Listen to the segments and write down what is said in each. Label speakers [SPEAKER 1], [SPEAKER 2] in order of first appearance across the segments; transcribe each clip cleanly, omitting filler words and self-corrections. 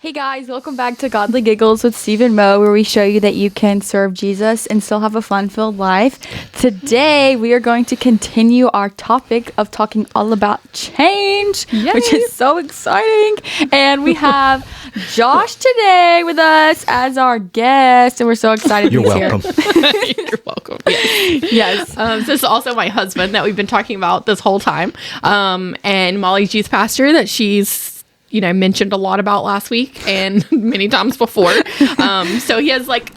[SPEAKER 1] Hey guys, welcome back to Godly Giggles with Steve and Mo, where we show you that you can serve Jesus and still have a fun-filled life. Today, we are going to continue our topic of talking all about change, which is so exciting. And we have Josh today with us as our guest, and we're so excited
[SPEAKER 2] You're
[SPEAKER 1] he's
[SPEAKER 2] welcome.
[SPEAKER 1] here.
[SPEAKER 3] You're welcome.
[SPEAKER 1] Yes.
[SPEAKER 3] This is also my husband that we've been talking about this whole time. And Molly's youth pastor that she's mentioned a lot about last week and many times before. So he has like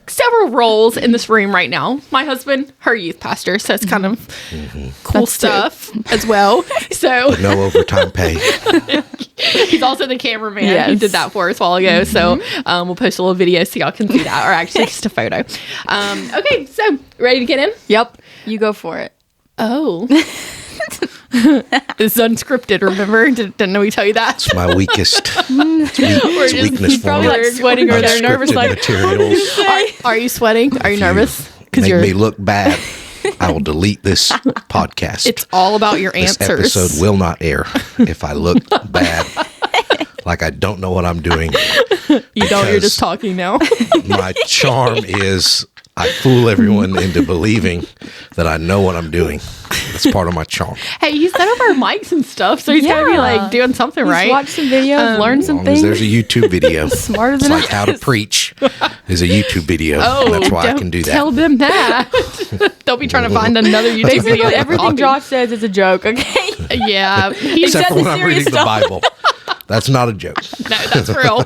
[SPEAKER 3] several roles in this room right now. My husband, her youth pastor, so it's kind of cool
[SPEAKER 1] That's
[SPEAKER 3] stuff as well. So
[SPEAKER 2] But no overtime pay.
[SPEAKER 3] he's also the cameraman.
[SPEAKER 1] Yes.
[SPEAKER 3] He did that for us a while ago. So we'll post a little video so y'all can see that, or actually just a photo. Okay, so ready to get in?
[SPEAKER 1] Yep. You go for it.
[SPEAKER 3] Oh. It's unscripted, remember? Didn't know we tell you that.
[SPEAKER 2] It's my weakest. It's weakness for
[SPEAKER 1] probably
[SPEAKER 2] me.
[SPEAKER 1] like sweating or they're nervous.
[SPEAKER 2] Unscripted
[SPEAKER 1] Like,
[SPEAKER 2] materials.
[SPEAKER 3] Are you sweating? Are you nervous?
[SPEAKER 2] Make me look bad, I will delete this podcast.
[SPEAKER 3] It's all about your
[SPEAKER 2] This
[SPEAKER 3] answers.
[SPEAKER 2] episode will not air if I look bad, like I don't know what I'm doing.
[SPEAKER 3] You don't. You're just
[SPEAKER 2] because
[SPEAKER 3] talking now.
[SPEAKER 2] My charm is I fool everyone into believing that I know what I'm doing. That's part of my charm.
[SPEAKER 3] Hey, he set up our mics and stuff, so he's gotta be like doing something
[SPEAKER 1] He's
[SPEAKER 3] right.
[SPEAKER 1] watched some videos, learned
[SPEAKER 2] As
[SPEAKER 1] some
[SPEAKER 2] long as
[SPEAKER 1] things.
[SPEAKER 2] there's a YouTube video.
[SPEAKER 1] Smarter
[SPEAKER 2] It's
[SPEAKER 1] than
[SPEAKER 2] like how to preach is a YouTube video.
[SPEAKER 3] Oh,
[SPEAKER 2] That's why I
[SPEAKER 3] don't
[SPEAKER 2] can do that.
[SPEAKER 3] Tell them that. They'll be trying to find another YouTube video.
[SPEAKER 1] Basically,
[SPEAKER 3] of
[SPEAKER 1] everything
[SPEAKER 3] talking.
[SPEAKER 1] Josh says is a joke, okay?
[SPEAKER 3] Yeah, he's
[SPEAKER 2] Except for
[SPEAKER 1] says
[SPEAKER 2] when
[SPEAKER 1] the
[SPEAKER 2] I'm
[SPEAKER 1] serious
[SPEAKER 2] reading the
[SPEAKER 1] stuff.
[SPEAKER 2] Bible. That's not a joke.
[SPEAKER 3] No, that's real.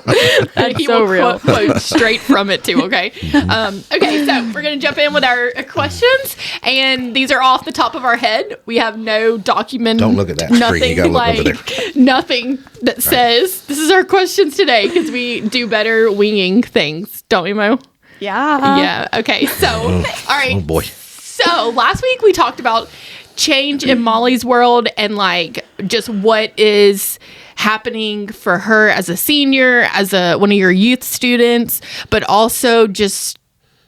[SPEAKER 3] He
[SPEAKER 1] so
[SPEAKER 3] will
[SPEAKER 1] real.
[SPEAKER 3] quote straight from it too. Okay. Okay. So we're gonna jump in with our questions, and these are off the top of our head. We have no document.
[SPEAKER 2] Don't look at that screen.
[SPEAKER 3] Nothing
[SPEAKER 2] You gotta look over
[SPEAKER 3] like nothing that says this is our questions today because we do better winging things, don't we, Mo?
[SPEAKER 1] Yeah.
[SPEAKER 3] Yeah. Okay. So, all right.
[SPEAKER 2] Oh boy.
[SPEAKER 3] So last week we talked about change in Molly's world and like just what is happening for her as a senior, as one of your youth students, but also just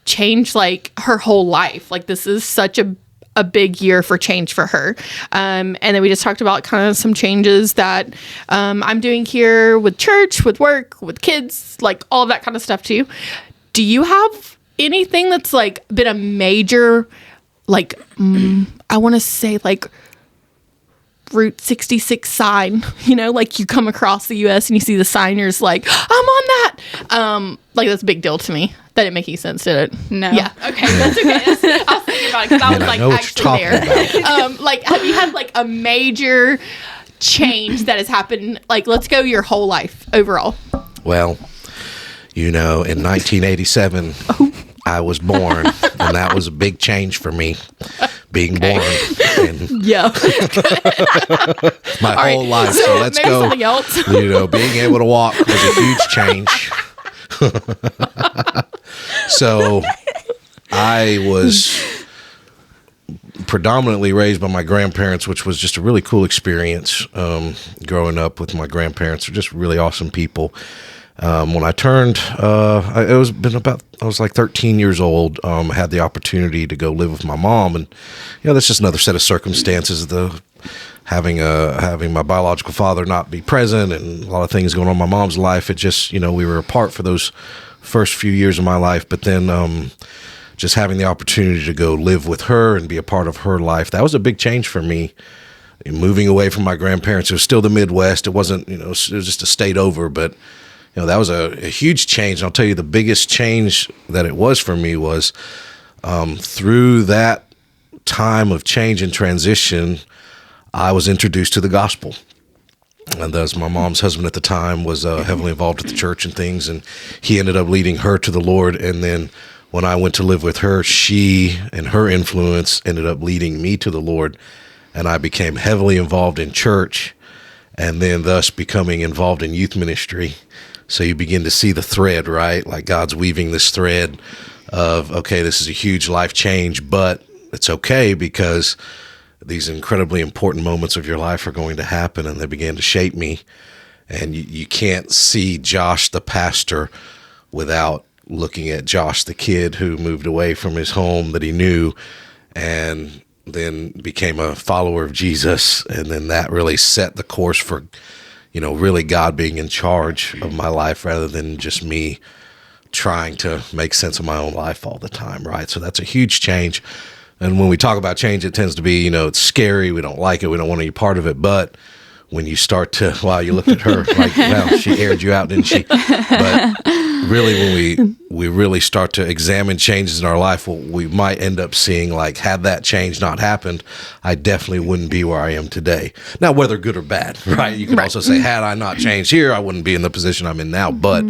[SPEAKER 3] change like her whole life. Like this is such a big year for change for her. And then we just talked about kind of some changes that I'm doing here with church, with work, with kids, like all of that kind of stuff too. Do you have anything that's like been a major, like, I want to say like Route 66 sign, like you come across the US and you see the signers like, I'm on that. Like that's a big deal to me. That didn't make any sense, did it?
[SPEAKER 1] No.
[SPEAKER 3] Yeah. Okay. That's okay. I was thinking about it because I was
[SPEAKER 2] Man, I
[SPEAKER 3] like
[SPEAKER 2] know what
[SPEAKER 3] actually
[SPEAKER 2] you're talking
[SPEAKER 3] there. Like, have you had like a major change that has happened? Like, let's go your whole life overall.
[SPEAKER 2] Well, in 1987, I was born, and that was a big change for me, being born. And
[SPEAKER 3] Yeah.
[SPEAKER 2] my whole life. So let's
[SPEAKER 3] maybe
[SPEAKER 2] go.
[SPEAKER 3] something else.
[SPEAKER 2] Being able to walk was a huge change. So I was predominantly raised by my grandparents, which was just a really cool experience. Growing up with my grandparents, they're just really awesome people. When I turned, I was like 13 years old. Had the opportunity to go live with my mom, and that's just another set of circumstances. Having my biological father not be present, and a lot of things going on in my mom's life. It just we were apart for those first few years of my life, but then just having the opportunity to go live with her and be a part of her life, that was a big change for me. Moving away from my grandparents, it was still the Midwest. It wasn't it was just a state over, but that was a huge change. And I'll tell you, the biggest change that it was for me was through that time of change and transition, I was introduced to the gospel. And as my mom's husband at the time was heavily involved at the church and things, and he ended up leading her to the Lord. And then when I went to live with her, she and her influence ended up leading me to the Lord. And I became heavily involved in church, and then thus becoming involved in youth ministry. So you begin to see the thread, right? Like God's weaving this thread of, okay, this is a huge life change, but it's okay because these incredibly important moments of your life are going to happen, and they began to shape me. And you can't see Josh the pastor without looking at Josh the kid who moved away from his home that he knew and then became a follower of Jesus. And then that really set the course for really God being in charge of my life rather than just me trying to make sense of my own life all the time, right? So that's a huge change. And when we talk about change, it tends to be, it's scary. We don't like it. We don't want to be part of it. But when you start to, wow, you looked at her like, well, she aired you out, didn't she? But really, when we really start to examine changes in our life, what we might end up seeing, like, had that change not happened, I definitely wouldn't be where I am today. Now, whether good or bad, right? You can also say, had I not changed here, I wouldn't be in the position I'm in now. But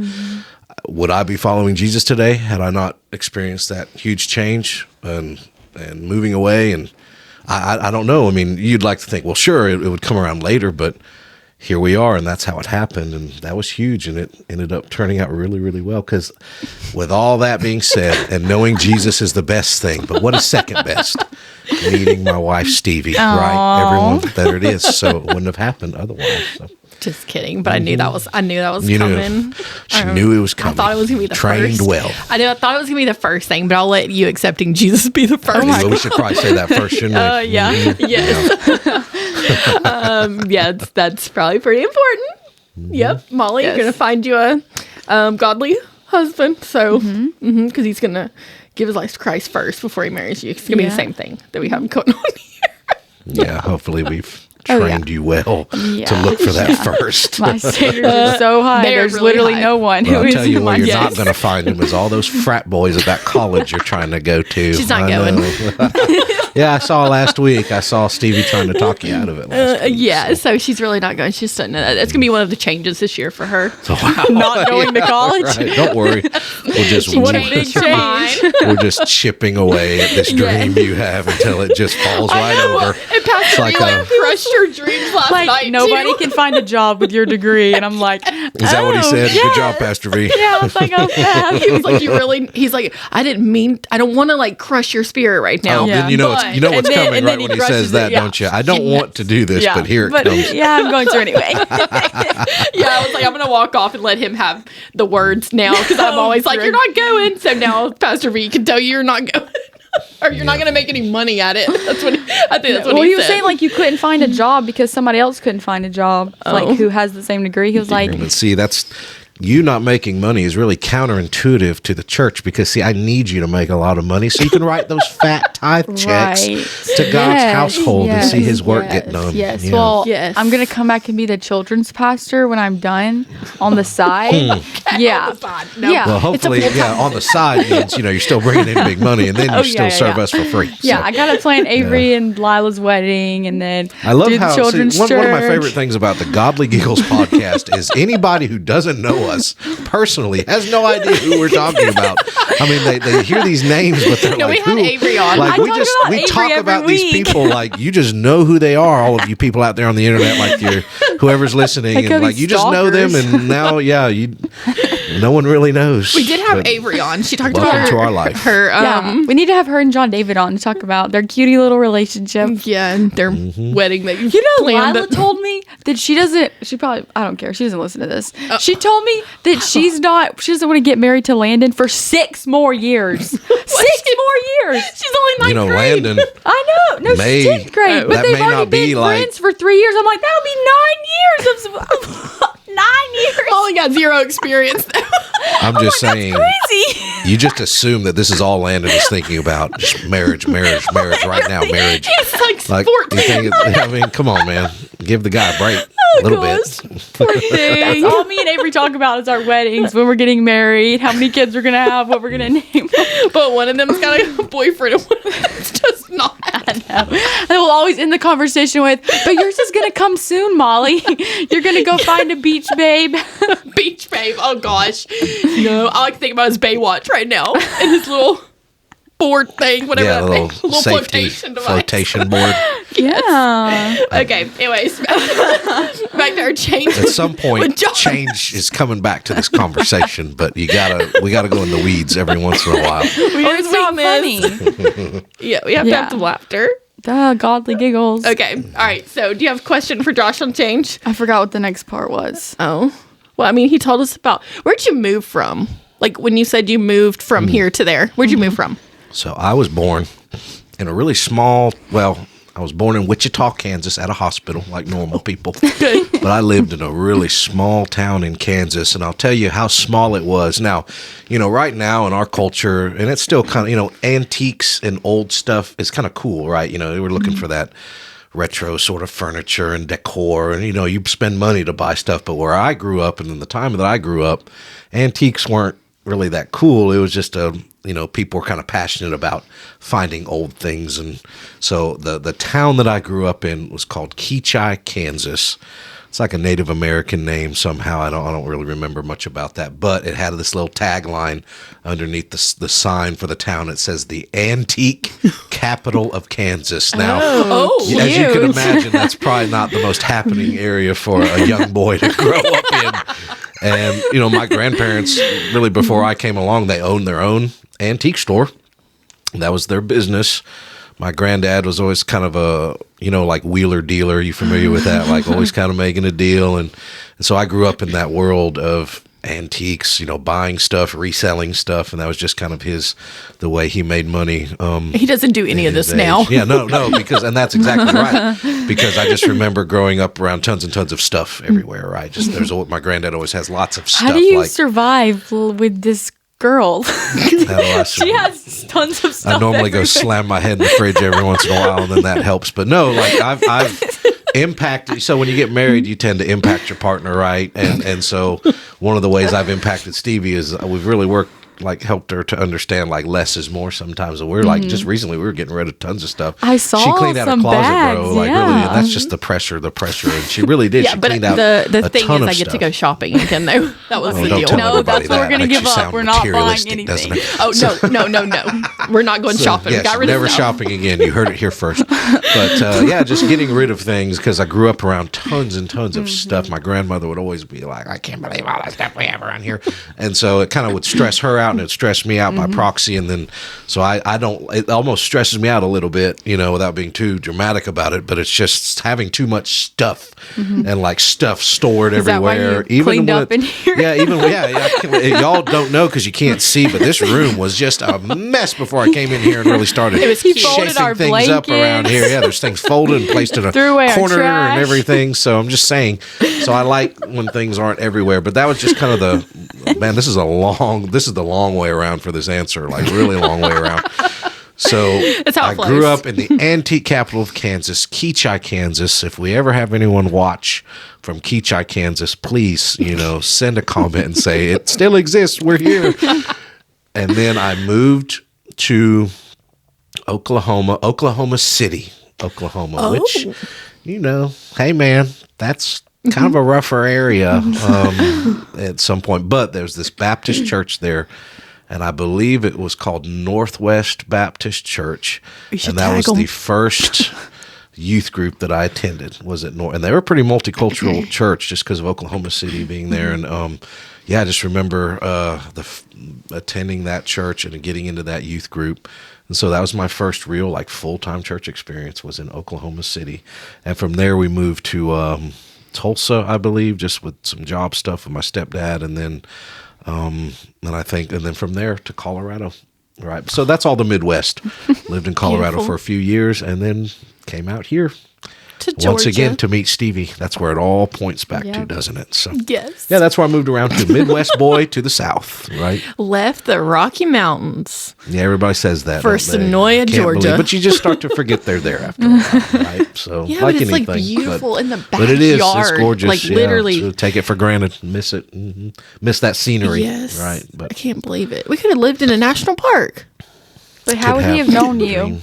[SPEAKER 2] would I be following Jesus today had I not experienced that huge change and moving away? And I don't know. I mean, you'd like to think, well, sure, it would come around later, but here we are, and that's how it happened, and that was huge, and it ended up turning out really, really well, because with all that being said, and knowing Jesus is the best thing, but what is second best? Meeting my wife, Stevie, right? Everyone, there it is, so it wouldn't have happened otherwise, so.
[SPEAKER 3] Just kidding, but I knew that was
[SPEAKER 2] You
[SPEAKER 3] coming.
[SPEAKER 2] She knew it was coming.
[SPEAKER 3] I thought it was gonna be the
[SPEAKER 2] Trained
[SPEAKER 3] first.
[SPEAKER 2] well.
[SPEAKER 3] I thought it was gonna be the first thing, but I'll let you accepting Jesus be the first.
[SPEAKER 2] Well, we should probably say that first, shouldn't we?
[SPEAKER 3] Yeah. Yes. Yeah, that's probably pretty important. Yep, Molly, you're gonna find you a godly husband. So, because he's gonna give his life to Christ first before he marries you. It's gonna be the same thing that we have going on here.
[SPEAKER 2] Yeah, hopefully we've trained you well to look for that first.
[SPEAKER 1] My standards are so high. There's
[SPEAKER 3] really
[SPEAKER 1] literally
[SPEAKER 3] high.
[SPEAKER 1] no one
[SPEAKER 2] Well,
[SPEAKER 1] who
[SPEAKER 2] I'll
[SPEAKER 1] is
[SPEAKER 2] tell you
[SPEAKER 1] in
[SPEAKER 2] where
[SPEAKER 1] my
[SPEAKER 2] you're not
[SPEAKER 1] yes.
[SPEAKER 2] going to find them is all those frat boys at that college you're trying to go to.
[SPEAKER 3] She's not
[SPEAKER 2] I
[SPEAKER 3] going.
[SPEAKER 2] know. Yeah, I saw last week. I saw Stevie trying to talk you out of it last week.
[SPEAKER 3] Yeah, so she's really not going. She's starting to. That's gonna be one of the changes this year for her.
[SPEAKER 2] So, wow.
[SPEAKER 1] Not going to college.
[SPEAKER 2] Right, don't worry. We'll just
[SPEAKER 1] What a big change.
[SPEAKER 2] we're just chipping away at this dream you have until it just falls right over.
[SPEAKER 3] And Pastor
[SPEAKER 2] like
[SPEAKER 3] really crushed her dreams last
[SPEAKER 1] Like
[SPEAKER 3] night.
[SPEAKER 1] nobody
[SPEAKER 3] too.
[SPEAKER 1] can find a job with your degree, and I'm like,
[SPEAKER 2] Is that what he said? Good job, Pastor V.
[SPEAKER 1] Yeah, I was like, oh, yeah.
[SPEAKER 3] He was like, he's like, I don't want to like crush your spirit right now.
[SPEAKER 2] Oh,
[SPEAKER 1] Yeah.
[SPEAKER 2] then you know what's
[SPEAKER 3] But-
[SPEAKER 2] coming
[SPEAKER 1] and then
[SPEAKER 2] right
[SPEAKER 1] he
[SPEAKER 2] when he
[SPEAKER 1] crushes
[SPEAKER 2] says that,
[SPEAKER 1] it, yeah.
[SPEAKER 2] don't you? I don't want to do this, but here it comes.
[SPEAKER 1] Yeah, I'm going to anyway.
[SPEAKER 3] Yeah, I was like, I'm gonna walk off and let him have the words now because I'm always like, you're not going. So now Pastor V can tell you you're not going. Or you're not going to make any money at it. That's what I think. That's what
[SPEAKER 1] Well,
[SPEAKER 3] he
[SPEAKER 1] he was
[SPEAKER 3] said.
[SPEAKER 1] saying like you couldn't find a job because somebody else couldn't find a job, like who has the same degree. He was like,
[SPEAKER 2] But see, that's you not making money is really counterintuitive to the church because see, I need you to make a lot of money so you can write those fat tithe checks
[SPEAKER 1] Right.
[SPEAKER 2] to God's
[SPEAKER 1] Yes,
[SPEAKER 2] household and see His work
[SPEAKER 1] yes,
[SPEAKER 2] get done.
[SPEAKER 1] Yes.
[SPEAKER 2] Yeah.
[SPEAKER 1] Well,
[SPEAKER 3] Yes.
[SPEAKER 1] I'm gonna come back and be the children's pastor when I'm done on the side. Yeah.
[SPEAKER 3] On the side. No.
[SPEAKER 1] Yeah.
[SPEAKER 2] Well,
[SPEAKER 1] It's a
[SPEAKER 2] hopefully,
[SPEAKER 1] full-time-
[SPEAKER 2] on the side means you're still bringing in big money, and then you still serve us for free.
[SPEAKER 1] Yeah,
[SPEAKER 2] So,
[SPEAKER 1] I gotta plan Avery and Lila's wedding, and then
[SPEAKER 2] I love
[SPEAKER 1] do the
[SPEAKER 2] how
[SPEAKER 1] children's
[SPEAKER 2] one of my
[SPEAKER 1] church.
[SPEAKER 2] favorite things about the Godly Giggles podcast is anybody who doesn't know us personally has no idea who we're talking about. I mean, they hear these names, but they're
[SPEAKER 3] No,
[SPEAKER 2] like,
[SPEAKER 3] we had
[SPEAKER 2] who?
[SPEAKER 3] Avery on.
[SPEAKER 2] Like
[SPEAKER 1] I
[SPEAKER 2] we
[SPEAKER 1] talk
[SPEAKER 2] just
[SPEAKER 1] about
[SPEAKER 2] we
[SPEAKER 1] Avery
[SPEAKER 2] talk
[SPEAKER 1] every
[SPEAKER 2] about these
[SPEAKER 1] week.
[SPEAKER 2] people like you just know who they are. All of you people out there on the internet, like you're whoever's listening,
[SPEAKER 1] Like,
[SPEAKER 2] and
[SPEAKER 1] could
[SPEAKER 2] like
[SPEAKER 1] be
[SPEAKER 2] you just know them,
[SPEAKER 1] stalkers.
[SPEAKER 2] and now no one really knows.
[SPEAKER 3] We did have
[SPEAKER 2] But
[SPEAKER 3] Avery on. She talked
[SPEAKER 2] welcome
[SPEAKER 3] about
[SPEAKER 2] to our life.
[SPEAKER 3] her
[SPEAKER 1] Yeah, we need to have her and John David on to talk about their cutie little relationship.
[SPEAKER 3] and their
[SPEAKER 2] Mm-hmm.
[SPEAKER 3] wedding that
[SPEAKER 1] You know,
[SPEAKER 3] planned.
[SPEAKER 1] Lila told me that she probably, I don't care, she doesn't listen to this.
[SPEAKER 3] Oh.
[SPEAKER 1] She told me that she doesn't want to get married to Landon for 6 more years. 6 more years.
[SPEAKER 3] She's only ninth
[SPEAKER 2] You know,
[SPEAKER 3] grade.
[SPEAKER 2] Landon.
[SPEAKER 1] I know. No,
[SPEAKER 2] May-
[SPEAKER 1] she's 10th grade. But
[SPEAKER 2] that
[SPEAKER 1] they've
[SPEAKER 2] may
[SPEAKER 1] already
[SPEAKER 2] not be
[SPEAKER 1] been
[SPEAKER 2] like-
[SPEAKER 1] friends for 3 years. I'm like, that'll be 9 years of 9 years.
[SPEAKER 3] Molly got zero experience.
[SPEAKER 2] I'm just saying.
[SPEAKER 1] Crazy.
[SPEAKER 2] You just assume that this is all Landon is thinking about. Just marriage right now, marriage.
[SPEAKER 3] He's like
[SPEAKER 2] You
[SPEAKER 3] 14.
[SPEAKER 2] think I mean, come on, man. Give the guy a break a little bit.
[SPEAKER 1] Poor thing. That's all me and Avery talk about is our weddings, when we're getting married, how many kids we're going to have, what we're going to name them.
[SPEAKER 3] But one of them's got a boyfriend and one of them's just not.
[SPEAKER 1] And we'll always end the conversation with, but yours is going to come soon, Molly. You're going to go find a beach babe.
[SPEAKER 3] Beach babe. Oh gosh. No, I like to think about his Baywatch right now and his little board thing, whatever
[SPEAKER 2] Yeah,
[SPEAKER 3] that
[SPEAKER 2] a little
[SPEAKER 3] thing. Little
[SPEAKER 2] safety
[SPEAKER 3] flotation device.
[SPEAKER 2] flotation board.
[SPEAKER 1] Yeah.
[SPEAKER 3] Okay, anyways. Back to our change.
[SPEAKER 2] At some point,
[SPEAKER 3] With John.
[SPEAKER 2] change is coming back to this conversation, but we gotta go in the weeds every once in a while.
[SPEAKER 1] Or it's not funny.
[SPEAKER 3] Yeah, we have to have some laughter.
[SPEAKER 1] Duh, godly giggles.
[SPEAKER 3] Okay, all right. So, do you have a question for Josh on change?
[SPEAKER 1] I forgot what the next part was.
[SPEAKER 3] Oh, well, I mean, he told us about where'd you move from? Like when you said you moved from here to there, where'd you move from?
[SPEAKER 2] So I was born in a really small, well, I was born in Wichita, Kansas, at a hospital like normal people. But I lived in a really small town in Kansas, and I'll tell you how small it was. Now, right now in our culture, and it's still kind of, antiques and old stuff is kind of cool, right? We're looking for that retro sort of furniture and decor, and you spend money to buy stuff. But where I grew up, and in the time that I grew up, antiques weren't really that cool. It was just people were kind of passionate about finding old things. And so the town that I grew up in was called Keachai, Kansas. It's like a Native American name somehow. I don't really remember much about that, but it had this little tagline underneath the sign for the town. It says the antique capital of Kansas. Now, as you can imagine, that's probably not the most happening area for a young boy to grow up in. And, my grandparents, really before I came along, they owned their own antique store. That was their business. My granddad was always kind of a, like wheeler dealer. You familiar with that? Like always kind of making a deal. And so I grew up in that world of antiques, buying stuff, reselling stuff. And that was just kind of the way he made money.
[SPEAKER 3] He doesn't do any of this now.
[SPEAKER 2] Yeah, no, and that's exactly right. Because I just remember growing up around tons and tons of stuff everywhere, right? My granddad always has lots of stuff.
[SPEAKER 1] How do you survive with this girl? She has tons of stuff.
[SPEAKER 2] I normally go slam my head in the fridge every once in a while, and then that helps. But no, like I've impacted. So when you get married, you tend to impact your partner, right? And so one of the ways I've impacted Stevie is we've really helped her to understand less is more sometimes. And we're just recently we were getting rid of tons of stuff.
[SPEAKER 1] I saw
[SPEAKER 2] she cleaned out her
[SPEAKER 1] some
[SPEAKER 2] closet,
[SPEAKER 1] bags,
[SPEAKER 2] bro. Really, and that's just the pressure, and she really did.
[SPEAKER 3] Yeah,
[SPEAKER 2] she
[SPEAKER 3] but
[SPEAKER 2] cleaned out
[SPEAKER 3] the
[SPEAKER 2] a
[SPEAKER 3] thing
[SPEAKER 2] ton
[SPEAKER 3] is,
[SPEAKER 2] of
[SPEAKER 3] I get
[SPEAKER 2] stuff.
[SPEAKER 3] to go shopping again, though. That was the deal.
[SPEAKER 1] No, that's what we're gonna give up. We're not buying anything.
[SPEAKER 3] Oh no, we're not going shopping.
[SPEAKER 2] Yes,
[SPEAKER 3] Got rid
[SPEAKER 2] never
[SPEAKER 3] of stuff.
[SPEAKER 2] shopping again. You heard it here first. But just getting rid of things because I grew up around tons and tons of stuff. My grandmother would always be like, "I can't believe all that stuff we have around here," and so it kind of would stress her out, and it stressed me out by proxy. And then so I don't. It almost stresses me out a little bit, without being too dramatic about it. But it's just having too much stuff and stuff stored
[SPEAKER 1] Is that why
[SPEAKER 2] everywhere.
[SPEAKER 1] you cleaned up in here?
[SPEAKER 2] Y'all don't know because you can't see, but this room was just a mess before I came in here and really started
[SPEAKER 1] folded
[SPEAKER 2] things up around here. Yeah, there's things folded and placed in a corner and everything. So I'm just saying. So I like when things aren't everywhere, but that was just kind of this is the long way around for this answer, really long way around. So I grew up in the antique capital of Kansas, Keachai, Kansas. If we ever have anyone watch from Keachai, Kansas, please, send a comment and say it still exists. We're here. And then I moved to Oklahoma City, Oklahoma, which, hey man, that's kind of a rougher area at some point. But there's this Baptist church there. And I believe it was called Northwest Baptist Church. And that was the first youth group that I attended was at North. And they were a pretty multicultural church just because of Oklahoma City being there. And I just remember attending that church and getting into that youth group. And so that was my first real full-time church experience was in Oklahoma City. And from there we moved to Tulsa, I believe, just with some job stuff with my stepdad. And then and then from there to Colorado, right? So that's all the Midwest. Lived in Colorado for a few years and then came out here
[SPEAKER 3] to Georgia.
[SPEAKER 2] Once again to meet Stevie. That's where it all points back to, doesn't it? So
[SPEAKER 3] yes.
[SPEAKER 2] Yeah, that's where I moved around to Midwest boy to the South, right?
[SPEAKER 3] Left the Rocky Mountains.
[SPEAKER 2] Yeah, everybody says that.
[SPEAKER 3] For Sonoya, Georgia.
[SPEAKER 2] But you just start to forget they're there after a while, right? So
[SPEAKER 3] yeah, but it's beautiful in the backyard.
[SPEAKER 2] But it is. It's gorgeous.
[SPEAKER 3] Literally.
[SPEAKER 2] So take it for granted. Miss it. Miss that scenery.
[SPEAKER 3] Yes.
[SPEAKER 2] Right. But
[SPEAKER 3] I can't believe it. We could have lived in a national park.
[SPEAKER 1] But how would he have known you?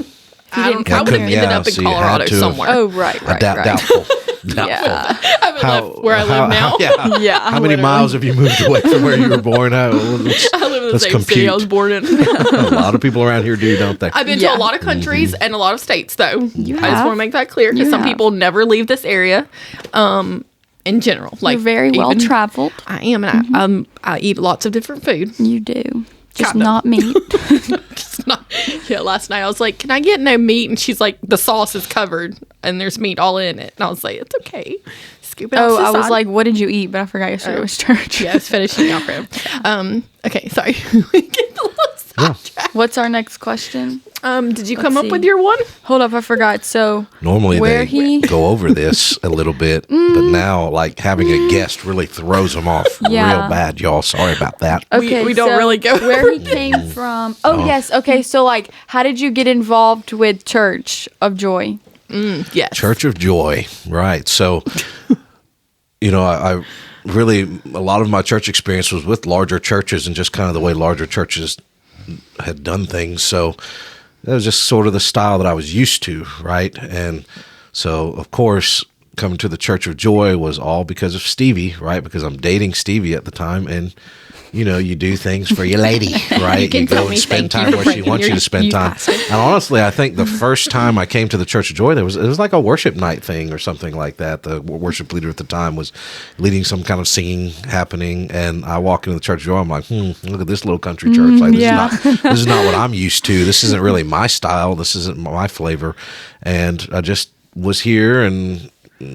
[SPEAKER 3] I would have ended up in Colorado somewhere.
[SPEAKER 1] Oh, right.
[SPEAKER 2] Doubtful.
[SPEAKER 1] Yeah.
[SPEAKER 3] I would left where I live now.
[SPEAKER 1] Yeah.
[SPEAKER 2] How many miles have you moved away from where you were born?
[SPEAKER 3] I live in the same city I was born in.
[SPEAKER 2] A lot of people around here do, don't they?
[SPEAKER 3] I've been to a lot of countries and a lot of states, though. I just
[SPEAKER 1] have.
[SPEAKER 3] want to make that clear because some people never leave this area. In general,
[SPEAKER 1] you're very well traveled.
[SPEAKER 3] I am, and I eat lots of different food.
[SPEAKER 1] You do. Just not meat.
[SPEAKER 3] Yeah, last night I was like, "Can I get no meat?" And she's like, "The sauce is covered and there's meat all in it." And I was like, "It's okay." Scoop it out.
[SPEAKER 1] I was like, "What did you eat?" But I forgot yesterday was church.
[SPEAKER 3] Yeah, I was finishing out for him. Okay, sorry. We get a little sidetracked.
[SPEAKER 1] What's our next question?
[SPEAKER 3] Did you come
[SPEAKER 1] Let's
[SPEAKER 3] up with
[SPEAKER 1] see.
[SPEAKER 3] your one?
[SPEAKER 1] Hold up, I forgot. So
[SPEAKER 2] Normally
[SPEAKER 1] where
[SPEAKER 2] they go over this a little bit, but now like having a guest really throws them off
[SPEAKER 1] Yeah.
[SPEAKER 2] real bad, y'all. Sorry about that.
[SPEAKER 1] Okay,
[SPEAKER 3] We don't really go
[SPEAKER 1] where he came from. Oh, yes. Okay, so like, how did you get involved with Church of Joy?
[SPEAKER 3] Yes.
[SPEAKER 2] Church of Joy, right? So, I really a lot of my church experience was with larger churches and just kind of the way larger churches had done things. So that was just sort of the style that I was used to, right? And so, of course, coming to the Church of Joy was all because of Stevie, right? Because I'm dating Stevie at the time, and you do things for your lady, right?
[SPEAKER 3] can
[SPEAKER 2] You
[SPEAKER 3] tell
[SPEAKER 2] go
[SPEAKER 3] me
[SPEAKER 2] and spend
[SPEAKER 3] thank you
[SPEAKER 2] time
[SPEAKER 3] for
[SPEAKER 2] where she
[SPEAKER 3] bringing
[SPEAKER 2] wants you
[SPEAKER 3] your
[SPEAKER 2] to spend
[SPEAKER 3] youth
[SPEAKER 2] time.
[SPEAKER 3] pastor.
[SPEAKER 2] And honestly, I think the first time I came to the Church of Joy, it was like a worship night thing or something like that. The worship leader at the time was leading some kind of singing happening, and I walk into the Church of Joy. I'm like, look at this little country church. Like this is not what I'm used to. This isn't really my style. This isn't my flavor. And I just was here and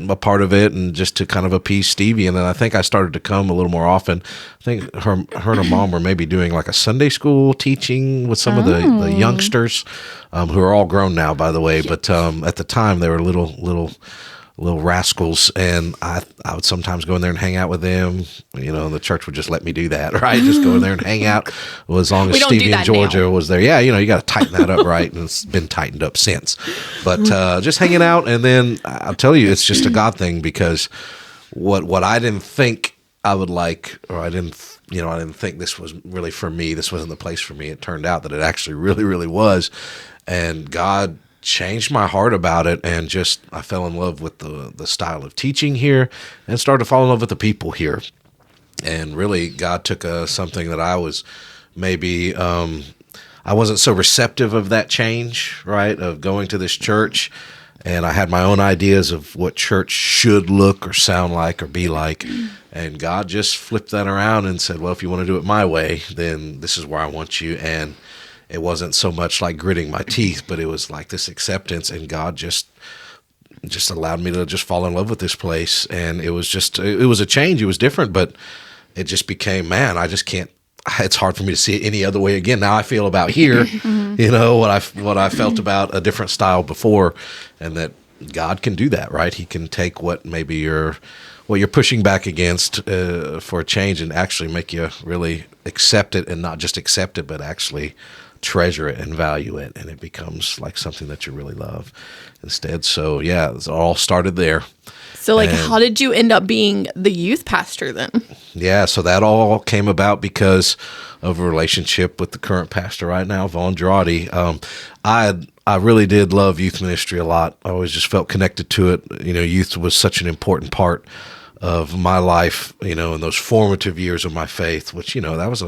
[SPEAKER 2] a part of it, and just to kind of appease Stevie. And then I think I started to come a little more often. I think her and her mom were maybe doing like a Sunday school teaching with some of the youngsters, who are all grown now, by the way. But at the time they were little rascals, and I would sometimes go in there and hang out with them. The church would just let me do that, right? Just go in there and hang out. Well, as long as
[SPEAKER 3] We don't do
[SPEAKER 2] Stevie and
[SPEAKER 3] that
[SPEAKER 2] Georgia
[SPEAKER 3] now.
[SPEAKER 2] was there. Yeah, you got to tighten that up, right? And it's been tightened up since. But just hanging out, and then I'll tell you, it's just a God thing, because what I didn't think I would like, or I didn't think this was really for me. This wasn't the place for me. It turned out that it actually really, really was, and God changed my heart about it, and just I fell in love with the style of teaching here, and started to fall in love with the people here. And really, God took something that I was maybe I wasn't so receptive of that change, right, of going to this church, and I had my own ideas of what church should look or sound like or be like. And God just flipped that around and said, well, if you want to do it my way, then this is where I want you. And it wasn't so much like gritting my teeth, but it was like this acceptance, and God just allowed me to just fall in love with this place. And it was a change. It was different, but it just became, man, I just can't, it's hard for me to see it any other way again. Now I feel about here, what I felt about a different style before, and that God can do that, right? He can take what maybe you're pushing back against for a change, and actually make you really accept it, and not just accept it, but actually treasure it and value it, and it becomes like something that you really love instead. So yeah, it all started there.
[SPEAKER 3] So,
[SPEAKER 2] And-
[SPEAKER 3] how did you end up being the youth pastor then?
[SPEAKER 2] Yeah, so that all came about because of a relationship with the current pastor right now, Vaughn Girardi. I really did love youth ministry a lot. I always just felt connected to it. Youth was such an important part of my life, in those formative years of my faith, which, that was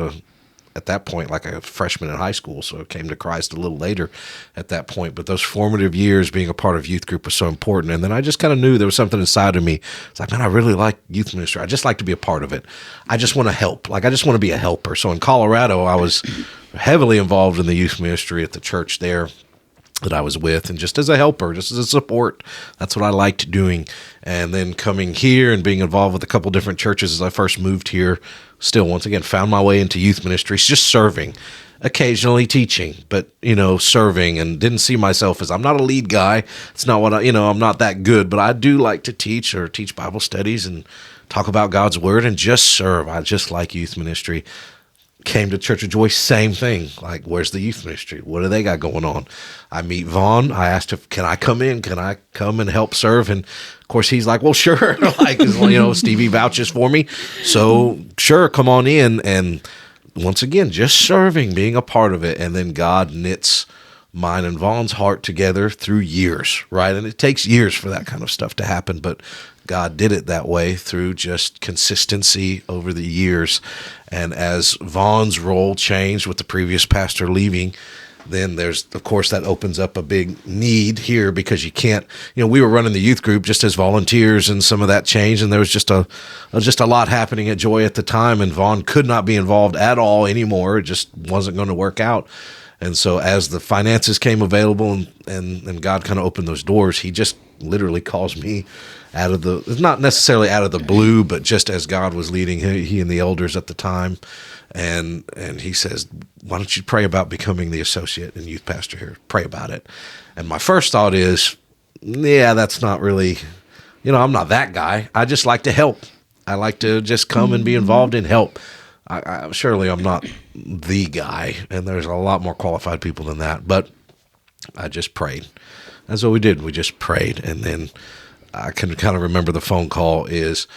[SPEAKER 2] at that point, like a freshman in high school, so I came to Christ a little later at that point. But those formative years being a part of youth group was so important. And then I just kind of knew there was something inside of me. It's like, man, I really like youth ministry. I just like to be a part of it. I just want to help. I just want to be a helper. So in Colorado, I was heavily involved in the youth ministry at the church there that I was with, and just as a helper, just as a support. That's what I liked doing. And then coming here and being involved with a couple different churches as I first moved here, still once again found my way into youth ministries, just serving, occasionally teaching, but serving, and didn't see myself as, I'm not a lead guy. It's not what I'm not that good, but I do like to teach Bible studies and talk about God's word and just serve. I just like youth ministry. Came to Church of Joy, same thing. Like, where's the youth ministry? What do they got going on? I meet Vaughn. I asked him, can I come in? Can I come and help serve? And of course, he's like, well, sure. Like, Stevie vouches for me. So sure, come on in. And once again, just serving, being a part of it. And then God knits mine and Vaughn's heart together through years, right? And it takes years for that kind of stuff to happen, but God did it that way through just consistency over the years. And as Vaughn's role changed with the previous pastor leaving, then there's, of course, that opens up a big need here, because you can't, we were running the youth group just as volunteers, and some of that changed, and there was just a lot happening at Joy at the time, and Vaughn could not be involved at all anymore. It just wasn't going to work out. And so as the finances came available and God kind of opened those doors, he just literally calls me out of the, not necessarily out of the blue, but just as God was leading he and the elders at the time. And he says, why don't you pray about becoming the associate and youth pastor here? Pray about it. And my first thought is, yeah, that's not really, I'm not that guy. I just like to help. I like to just come and be involved in help. Surely I'm not the guy, and there's a lot more qualified people than that. But I just prayed. That's what we did. We just prayed. And then I can kind of remember the phone call is,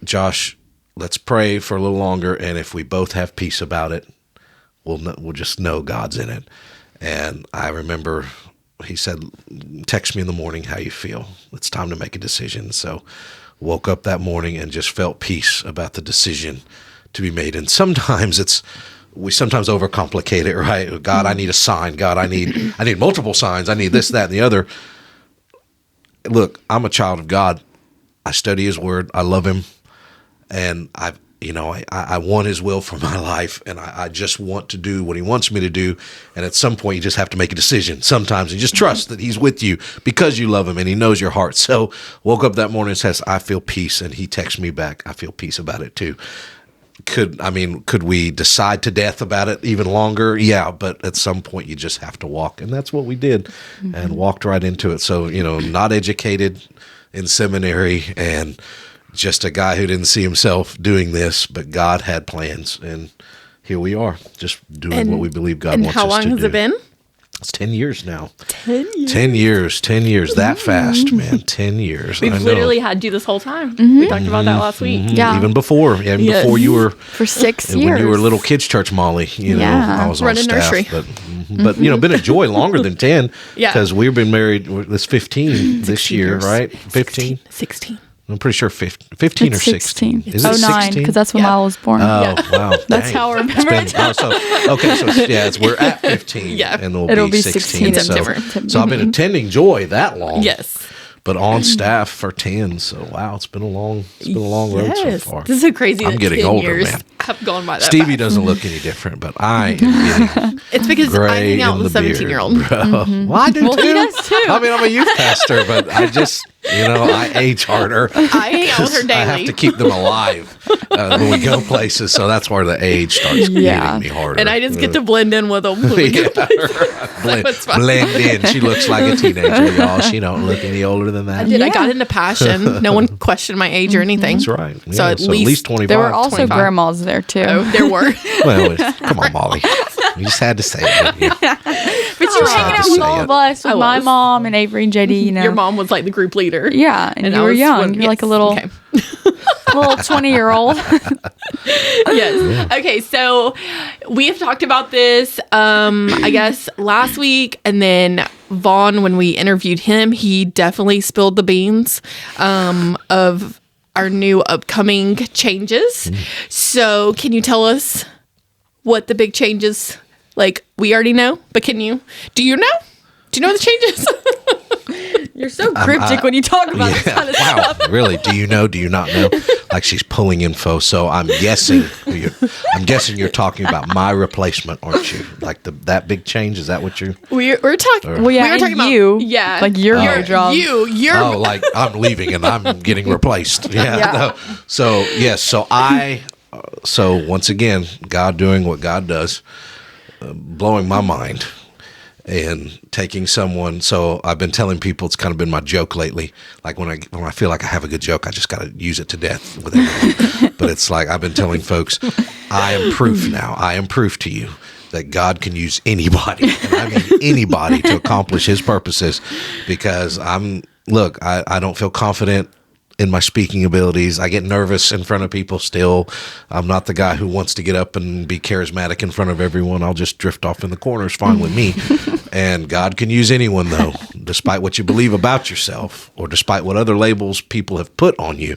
[SPEAKER 2] Josh, let's pray for a little longer, and if we both have peace about it, we'll just know God's in it. And I remember he said, text me in the morning how you feel. It's time to make a decision. So woke up that morning and just felt peace about the decision to be made. And sometimes we sometimes overcomplicate it, right? God, I need a sign. God, I need multiple signs. I need this, that, and the other. Look, I'm a child of God. I study his word. I love him. And I want his will for my life, and I just want to do what he wants me to do. And at some point, you just have to make a decision. Sometimes you just trust that he's with you because you love him and he knows your heart. So woke up that morning and says, I feel peace. And he texts me back, I feel peace about it too. Could we decide to death about it even longer? Yeah, but at some point you just have to walk. And that's what we did, and walked right into it. So, not educated in seminary and just a guy who didn't see himself doing this, but God had plans, and here we are, just doing what we believe God wants us to do.
[SPEAKER 3] And how long has it been?
[SPEAKER 2] It's 10 years now. 10 years. That fast, man. 10 years.
[SPEAKER 3] We've literally had you this whole time. We talked about that last week.
[SPEAKER 1] Yeah.
[SPEAKER 2] Even before you were
[SPEAKER 1] for 6 years.
[SPEAKER 2] When you were little kids church Molly, I was
[SPEAKER 3] running
[SPEAKER 2] on staff.
[SPEAKER 3] nursery.
[SPEAKER 2] But been a joy longer than 10.
[SPEAKER 3] Yeah.
[SPEAKER 2] Because we've been married, this 15 this year,
[SPEAKER 3] years.
[SPEAKER 2] right? 15?
[SPEAKER 3] 16.
[SPEAKER 2] I'm pretty sure 15 or 16. Is it
[SPEAKER 1] 09,
[SPEAKER 2] 16?
[SPEAKER 1] because that's when Milo was born.
[SPEAKER 2] Oh, wow.
[SPEAKER 1] That's
[SPEAKER 2] Dang.
[SPEAKER 1] how I remember it.
[SPEAKER 2] We're at 15.
[SPEAKER 3] Yeah.
[SPEAKER 2] And
[SPEAKER 1] It'll be
[SPEAKER 2] 16
[SPEAKER 1] in
[SPEAKER 3] September.
[SPEAKER 2] So I've been attending Joy that long.
[SPEAKER 3] Yes.
[SPEAKER 2] But on staff for 10. So, wow, it's been a long road so far.
[SPEAKER 3] This is so crazy.
[SPEAKER 2] I'm
[SPEAKER 3] that
[SPEAKER 2] getting
[SPEAKER 3] 10
[SPEAKER 2] older,
[SPEAKER 3] years
[SPEAKER 2] man.
[SPEAKER 3] have gone by that
[SPEAKER 2] Stevie
[SPEAKER 3] fast.
[SPEAKER 2] doesn't look any different, but I am getting
[SPEAKER 3] It's because I
[SPEAKER 2] gray
[SPEAKER 3] hang out
[SPEAKER 2] in
[SPEAKER 3] with
[SPEAKER 2] the
[SPEAKER 3] a
[SPEAKER 2] beard.
[SPEAKER 3] 17-year-old.
[SPEAKER 2] Well, I do too.
[SPEAKER 1] he does too.
[SPEAKER 2] I mean, I'm a youth pastor, but I just, I age harder.
[SPEAKER 3] I hang out with her daily.
[SPEAKER 2] I have to keep them alive when we go places, so that's where the age starts getting me harder.
[SPEAKER 3] And I just get to blend in with them. When we go places.
[SPEAKER 2] blend in. She looks like a teenager, y'all. She don't look any older than that.
[SPEAKER 3] I got into passion. No one questioned my age or anything.
[SPEAKER 2] That's right. Yeah,
[SPEAKER 3] So at least
[SPEAKER 2] 25.
[SPEAKER 1] There were also
[SPEAKER 3] 25.
[SPEAKER 1] grandmas there too.
[SPEAKER 3] Oh, there were.
[SPEAKER 2] Well, come on, Molly. You just had to say it. Didn't you?
[SPEAKER 1] But you were hanging out
[SPEAKER 2] to
[SPEAKER 1] with
[SPEAKER 2] say
[SPEAKER 1] all
[SPEAKER 2] it.
[SPEAKER 1] of us, with
[SPEAKER 3] I
[SPEAKER 1] my
[SPEAKER 3] was.
[SPEAKER 1] mom and Avery and JD.
[SPEAKER 3] Your mom was like the group leader.
[SPEAKER 1] Yeah, and you
[SPEAKER 3] I
[SPEAKER 1] were
[SPEAKER 3] was
[SPEAKER 1] young.
[SPEAKER 3] one-
[SPEAKER 1] You're like a
[SPEAKER 3] yes,
[SPEAKER 1] little
[SPEAKER 3] okay.
[SPEAKER 1] little 20-year-old.
[SPEAKER 3] Yes. Okay, so we have talked about this, I guess, last week. And then Vaughn, when we interviewed him, he definitely spilled the beans of our new upcoming changes. So can you tell us what the big changes, like we already know, but do you know? Do you know the changes?
[SPEAKER 1] You're so cryptic when you talk about this kind of
[SPEAKER 2] Wow,
[SPEAKER 1] stuff.
[SPEAKER 2] really? Do you know? Do you not know? Like she's pulling info. So I'm guessing. You're talking about my replacement, aren't you? Like that big change. Is that what you're?
[SPEAKER 3] We're talking.
[SPEAKER 1] Well, yeah,
[SPEAKER 3] we were talking
[SPEAKER 1] and you,
[SPEAKER 3] about yeah,
[SPEAKER 1] like your job.
[SPEAKER 3] You're
[SPEAKER 2] Oh, like I'm leaving and I'm getting replaced. Yeah.
[SPEAKER 1] Yeah.
[SPEAKER 2] No. So yes. So once again, God doing what God does, blowing my mind. And taking someone, so I've been telling people, it's kind of been my joke lately. Like when I feel like I have a good joke, I just got to use it to death with everyone. But it's like I've been telling folks, I am proof now. I am proof to you that God can use anybody, and I mean anybody, to accomplish His purposes. Because I don't feel confident in my speaking abilities. I get nervous in front of people still. I'm not the guy who wants to get up and be charismatic in front of everyone. I'll just drift off in the corner. It's fine with me. And God can use anyone, though, despite what you believe about yourself or despite what other labels people have put on you,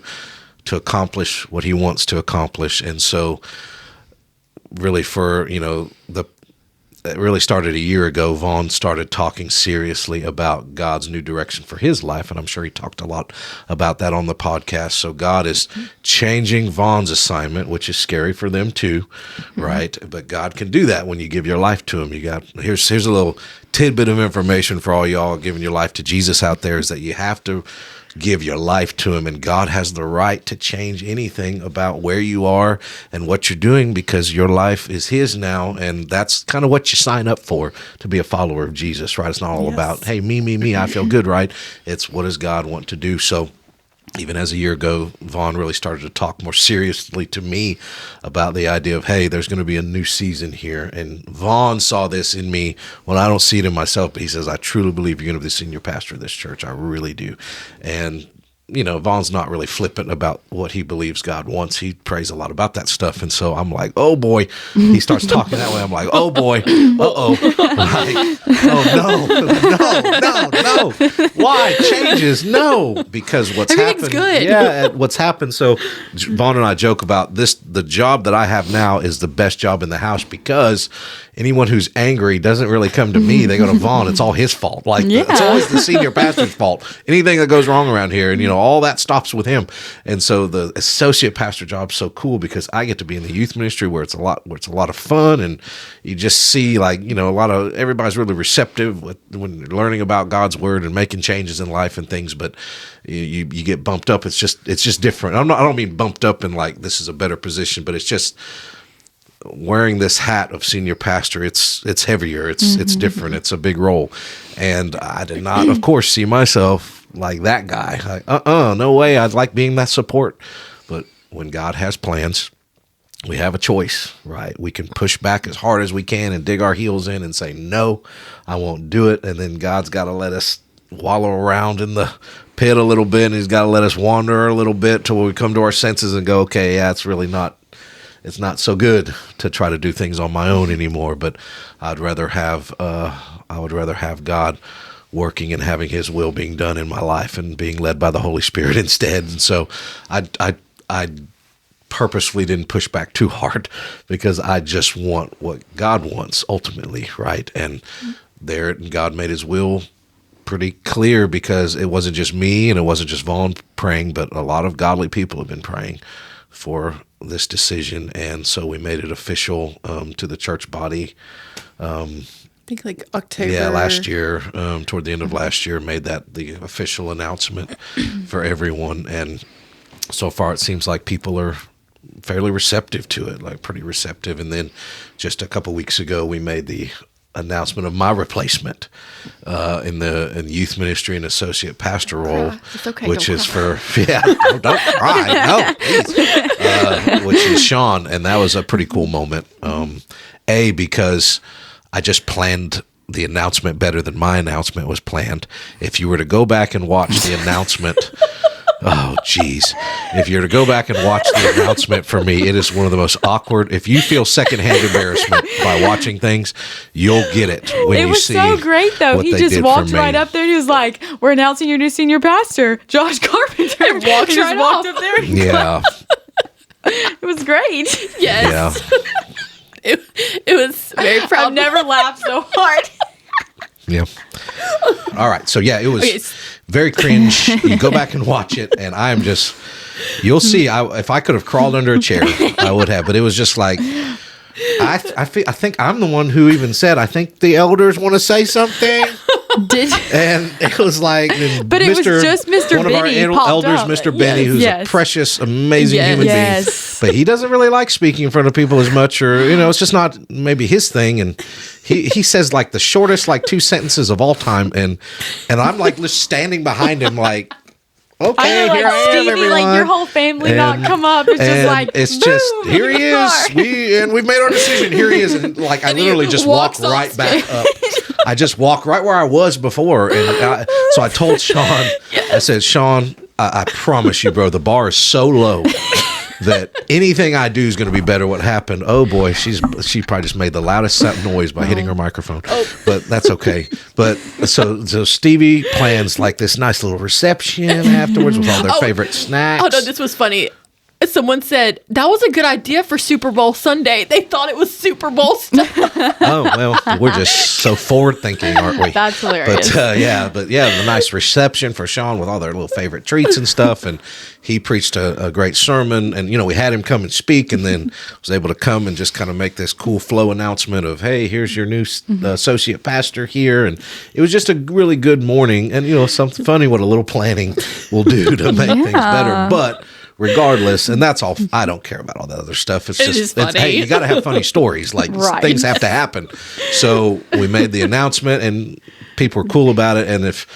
[SPEAKER 2] to accomplish what He wants to accomplish. And so really for, it really started a year ago. Vaughn started talking seriously about God's new direction for his life, and I'm sure he talked a lot about that on the podcast. So God is changing Vaughn's assignment, which is scary for them too, right? But God can do that when you give your life to him. Here's a little tidbit of information for all y'all giving your life to Jesus out there, is that you have to give your life to him, and God has the right to change anything about where you are and what you're doing, because your life is his now, and that's kind of what you sign up for, to be a follower of Jesus, right? It's not all about, hey, me, I feel good, right? It's what does God want to do? So even as a year ago, Vaughn really started to talk more seriously to me about the idea of, hey, there's going to be a new season here. And Vaughn saw this in me when I don't see it in myself, but he says, I truly believe you're going to be the senior pastor of this church. I really do. And Vaughn's not really flippant about what he believes God wants. He prays a lot about that stuff. And so I'm like, oh boy, he starts talking that way. I'm like, oh boy, uh-oh. Like, oh no. Why? Changes? No. Because what's
[SPEAKER 3] Everything's
[SPEAKER 2] happened.
[SPEAKER 3] good.
[SPEAKER 2] Yeah, what's happened. So Vaughn and I joke about this. The job that I have now is the best job in the house, because anyone who's angry doesn't really come to me. They go to Vaughn. It's all his fault. It's always the senior pastor's fault. Anything that goes wrong around here, and all that stops with him. And so the associate pastor job's so cool, because I get to be in the youth ministry where it's a lot of fun, and you just see everybody's really receptive when you're learning about God's word and making changes in life and things. But you get bumped up. It's just different. I don't mean bumped up in like this is a better position, but it's just wearing this hat of senior pastor. It's heavier. It's different. It's a big role. And I did not, of course, see myself like that guy. Like, no way. I'd like being that support. But when God has plans, we have a choice, right? We can push back as hard as we can and dig our heels in and say, no, I won't do it. And then God's got to let us wallow around in the pit a little bit, and he's got to let us wander a little bit till we come to our senses and go, okay, yeah, it's not so good to try to do things on my own anymore. But I would rather have God working and having his will being done in my life and being led by the Holy Spirit instead. And so I purposefully didn't push back too hard, because I just want what God wants ultimately, right? And God made his will pretty clear, because it wasn't just me and it wasn't just Vaughn praying, but a lot of godly people have been praying for this decision. And so we made it official to the church body. I
[SPEAKER 3] think like October.
[SPEAKER 2] Yeah, last year, toward the end of last year, made that the official announcement for everyone. And so far it seems like people are fairly receptive to it, like pretty receptive. And then just a couple weeks ago, we made the announcement of my replacement in youth ministry and associate pastor role,
[SPEAKER 3] okay,
[SPEAKER 2] which is for don't cry, no, please. Which is Sean, and that was a pretty cool moment. Because I just planned the announcement better than my announcement was planned. If you were to go back and watch the announcement. Oh, geez. If you're to go back and watch the announcement for me, it is one of the most awkward. If you feel secondhand embarrassment by watching things, you'll get it when you see.
[SPEAKER 1] It was so great, though. He just walked right up there. He was like, we're announcing your new senior pastor, Josh Carpenter. And walked up there.
[SPEAKER 2] Yeah.
[SPEAKER 1] It was great.
[SPEAKER 3] Yes.
[SPEAKER 2] Yeah.
[SPEAKER 3] It was very proud.
[SPEAKER 1] I've never laughed so hard.
[SPEAKER 2] Yeah. All right. So, yeah, it was very cringe. You go back and watch it, and I'm just, you'll see. If I could have crawled under a chair, I would have. But it was just like, I think I'm the one who even said, I think the elders want to say something. And it was like,
[SPEAKER 1] but it was just Mr.
[SPEAKER 2] One
[SPEAKER 1] Benny
[SPEAKER 2] of our elders, Mr. Benny, who's a precious, amazing human being. But he doesn't really like speaking in front of people as much, or it's just not maybe his thing. And he says like the shortest 2 sentences of all time, and I'm like just standing behind him like. Okay, here I am,
[SPEAKER 1] Stevie,
[SPEAKER 2] everyone.
[SPEAKER 1] Like your whole family not come up. It's just like,
[SPEAKER 2] it's just here he is. We've made our decision. Here he is, and I literally just walk right back up. I just walk right where I was before, and so I told Sean. I said, Sean, I promise you, bro, the bar is so low that anything I do is going to be better. What happened? Oh boy, she probably just made the loudest noise by hitting her microphone. But that's okay. But so Stevie plans this nice little reception afterwards with all their favorite snacks.
[SPEAKER 3] Oh no, this was funny. someone said that was a good idea for Super Bowl Sunday. They thought it was Super Bowl stuff.
[SPEAKER 2] Oh, well, we're just so forward thinking, aren't we?
[SPEAKER 1] That's hilarious.
[SPEAKER 2] But the nice reception for Sean with all their little favorite treats and stuff. And he preached a great sermon. And, we had him come and speak, and then was able to come and just kind of make this cool flow announcement of, hey, here's your new associate pastor here. And it was just a really good morning. And, something funny what a little planning will do to make things better. But regardless, and that's all. I don't care about all that other stuff. It's just
[SPEAKER 3] funny.
[SPEAKER 2] hey, you got to have funny stories. Like
[SPEAKER 1] Right.
[SPEAKER 2] things have to happen. So we made the announcement, and people were cool about it. And if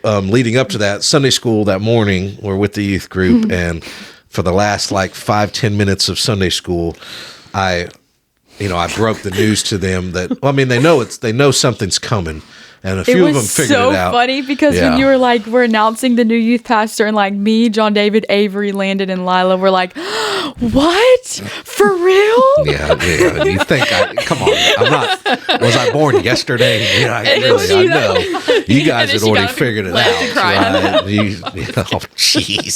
[SPEAKER 2] leading up to that Sunday school that morning, we're with the youth group, and for the last 5-10 minutes of Sunday school, I broke the news to them that they know something's coming. And a few of them figured it out.
[SPEAKER 1] So funny because when you were we're announcing the new youth pastor, and me, John David, Avery, Landon, and Lila were like, what? For real?
[SPEAKER 2] Yeah. You think come on? I'm not. Was I born yesterday? I know. You guys had already figured it out. Right? Oh, jeez.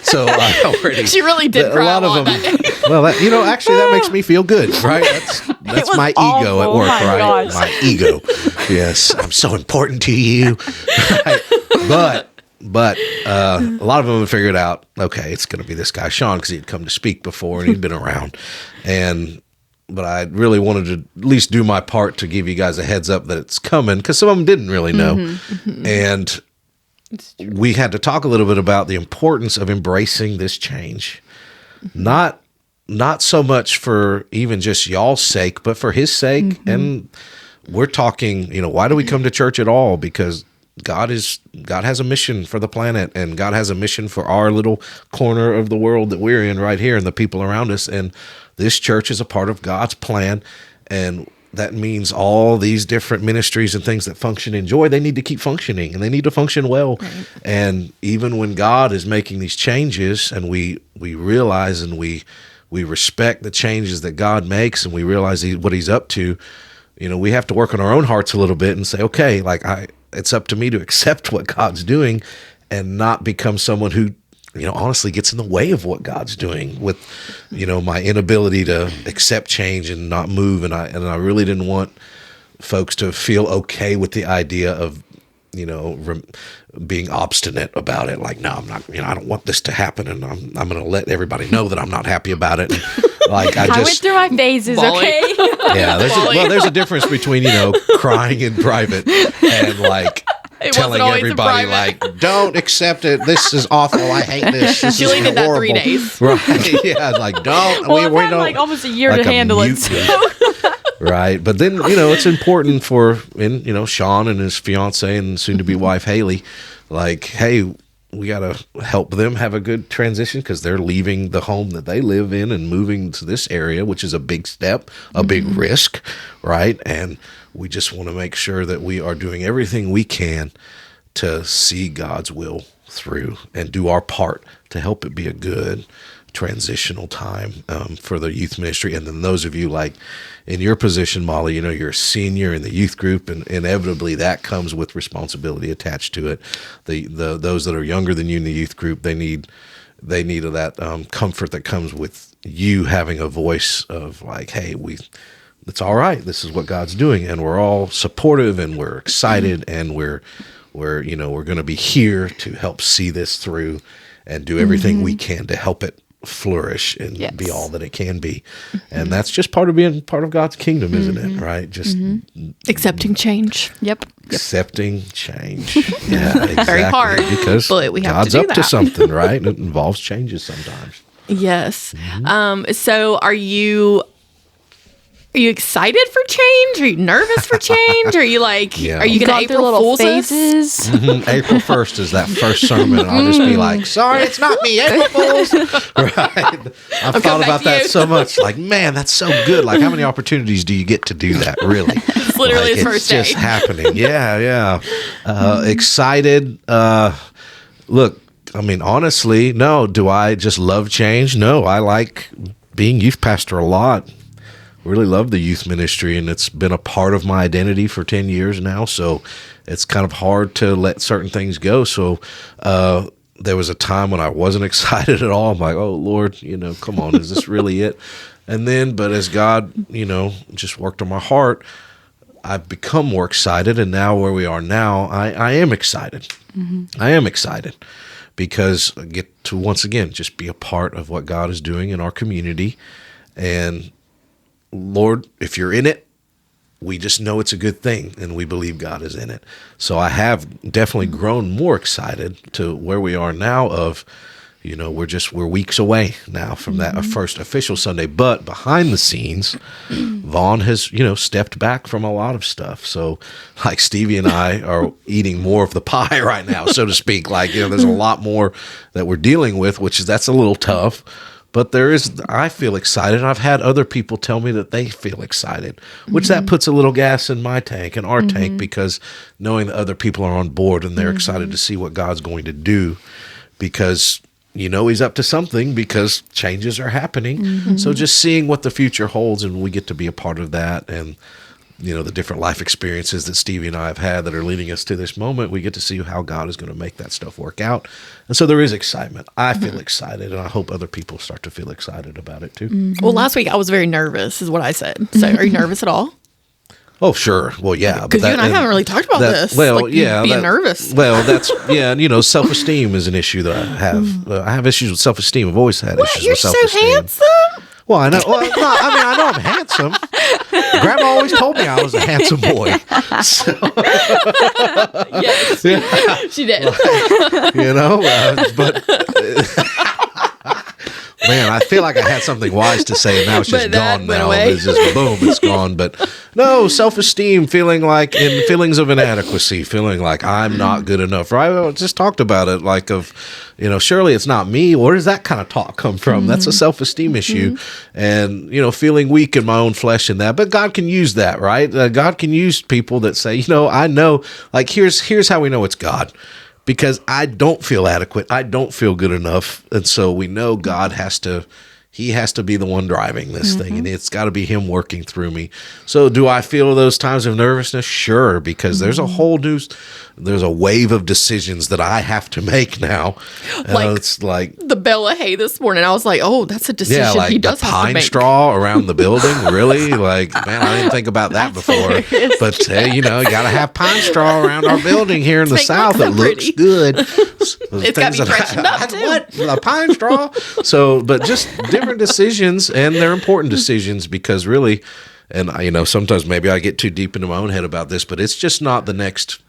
[SPEAKER 2] So I already.
[SPEAKER 3] She really did cry a lot of them.
[SPEAKER 2] Well, actually, that makes me feel good, right? That's my ego at work, right?
[SPEAKER 1] Gosh.
[SPEAKER 2] My ego. Yes, I'm so important to you. Right? But a lot of them have figured out, okay, it's going to be this guy, Sean, because he'd come to speak before and he'd been around. But I really wanted to at least do my part to give you guys a heads up that it's coming, because some of them didn't really know. And we had to talk a little bit about the importance of embracing this change. Not so much for even just y'all's sake, but for his sake. And we're talking, why do we come to church at all? Because God has a mission for the planet, and God has a mission for our little corner of the world that we're in right here and the people around us. And this church is a part of God's plan. And that means all these different ministries and things that function in joy, they need to keep functioning, and they need to function well. Right. And even when God is making these changes, and we realize and we respect the changes that God makes, and we realize what he's up to, we have to work on our own hearts a little bit and say, okay, it's up to me to accept what God's doing and not become someone who, honestly gets in the way of what God's doing with, my inability to accept change and not move. And I really didn't want folks to feel okay with the idea of, being obstinate about it. No, I'm not, I don't want this to happen, and I'm going to let everybody know that I'm not happy about it. I
[SPEAKER 1] went through my phases, okay?
[SPEAKER 2] Yeah, there's a difference between, crying in private and telling everybody don't accept it. This is awful. I hate this. This
[SPEAKER 3] Julie
[SPEAKER 2] is
[SPEAKER 3] did that 3
[SPEAKER 2] horrible.
[SPEAKER 3] days.
[SPEAKER 2] Right. Yeah. Don't.
[SPEAKER 1] Well,
[SPEAKER 2] we
[SPEAKER 1] I've had
[SPEAKER 2] don't.
[SPEAKER 1] almost a year to handle it. So.
[SPEAKER 2] Right. But then, it's important for, Sean and his fiance and soon to be wife, Haley, hey, we got to help them have a good transition, because they're leaving the home that they live in and moving to this area, which is a big step, a big risk. Right. And we just want to make sure that we are doing everything we can to see God's will through and do our part to help it be a good transitional time for the youth ministry. And then those of you in your position, Molly, you're a senior in the youth group, and inevitably that comes with responsibility attached to it. Those that are younger than you in the youth group, they need that comfort that comes with you having a voice of hey, it's all right. This is what God's doing, and we're all supportive, and we're excited, and we're going to be here to help see this through and do everything we can to help it flourish and be all that it can be. And that's just part of being part of God's kingdom, isn't it? Right? Just
[SPEAKER 3] accepting change.
[SPEAKER 1] Yep.
[SPEAKER 2] Accepting change. Yeah, exactly.
[SPEAKER 3] Very hard,
[SPEAKER 2] because
[SPEAKER 3] but we have
[SPEAKER 2] God's
[SPEAKER 3] to do
[SPEAKER 2] up to
[SPEAKER 3] that.
[SPEAKER 2] something, right? It involves changes sometimes.
[SPEAKER 3] Yes. So are you excited for change? Are you nervous for change? Are you are you going to April Fool's
[SPEAKER 1] phases?
[SPEAKER 2] April 1st is that first sermon, and I'll just be sorry, it's not me, April Fool's. Right? I've thought about that so much. Man, that's so good. How many opportunities do you get to do that, really?
[SPEAKER 3] It's literally his first day.
[SPEAKER 2] It's just happening. Yeah. Excited. Look, honestly, no. Do I just love change? No, I like being youth pastor a lot. Really love the youth ministry, and it's been a part of my identity for 10 years now, so it's kind of hard to let certain things go. So there was a time when I wasn't excited at all. I'm like, oh Lord, come on, is this really it? And then, but as God, just worked on my heart, I've become more excited. And now where we are now, I am excited. I am excited because I get to once again just be a part of what God is doing in our community. And Lord, if you're in it, we just know it's a good thing, and we believe God is in it. So I have definitely grown more excited to where we are now of, we're weeks away now from that first official Sunday. But behind the scenes, Vaughn has, stepped back from a lot of stuff. So like Stevie and I are eating more of the pie right now, so to speak. Like, there's a lot more that we're dealing with, that's a little tough. But I feel excited. I've had other people tell me that they feel excited, which that puts a little gas in my tank and our tank, because knowing that other people are on board and they're excited to see what God's going to do, because he's up to something, because changes are happening. So just seeing what the future holds, and we get to be a part of that, and the different life experiences that Stevie and I have had that are leading us to this moment, we get to see how God is going to make that stuff work out. And so there is excitement. I feel excited, and I hope other people start to feel excited about it too.
[SPEAKER 3] Well, last week I was very nervous, is what I said. So are you nervous at all?
[SPEAKER 2] Oh, sure. Well, yeah.
[SPEAKER 3] Because you and I haven't really talked about this.
[SPEAKER 2] Well,
[SPEAKER 3] like, being nervous.
[SPEAKER 2] Well, that's, self-esteem is an issue that I have. I have issues with self-esteem. I've always had issues with self-esteem.
[SPEAKER 3] You're so handsome.
[SPEAKER 2] Well, I know. Well, no, I know I'm handsome. Grandma always told me I was a handsome boy. So.
[SPEAKER 3] Yes, she did.
[SPEAKER 2] But man, I feel like I had something wise to say, and now it's just gone now. It's just boom, it's gone. But no, self-esteem, feelings of inadequacy, feeling like I'm not good enough, right? I just talked about it, like surely it's not me. Where does that kind of talk come from? That's a self-esteem issue. And, feeling weak in my own flesh in that. But God can use that, right? God can use people that say, I know, like, here's how we know it's God. Because I don't feel adequate. I don't feel good enough. And so we know God has to be the one driving this thing. And it's got to be him working through me. So do I feel those times of nervousness? Sure, because there's a wave of decisions that I have to make now. It's like
[SPEAKER 3] the bale of hay this morning. I was like, oh, that's a decision he does have to make.
[SPEAKER 2] Pine straw around the building, really? Like, man, I didn't think about that before.
[SPEAKER 3] Hilarious.
[SPEAKER 2] But hey, you got to have pine straw around our building here in the South. It looks good.
[SPEAKER 3] It's got to be freshened up too.
[SPEAKER 2] What? A pine straw? So, but just different decisions, and they're important decisions, because really, and sometimes maybe I get too deep into my own head about this, but it's just not the next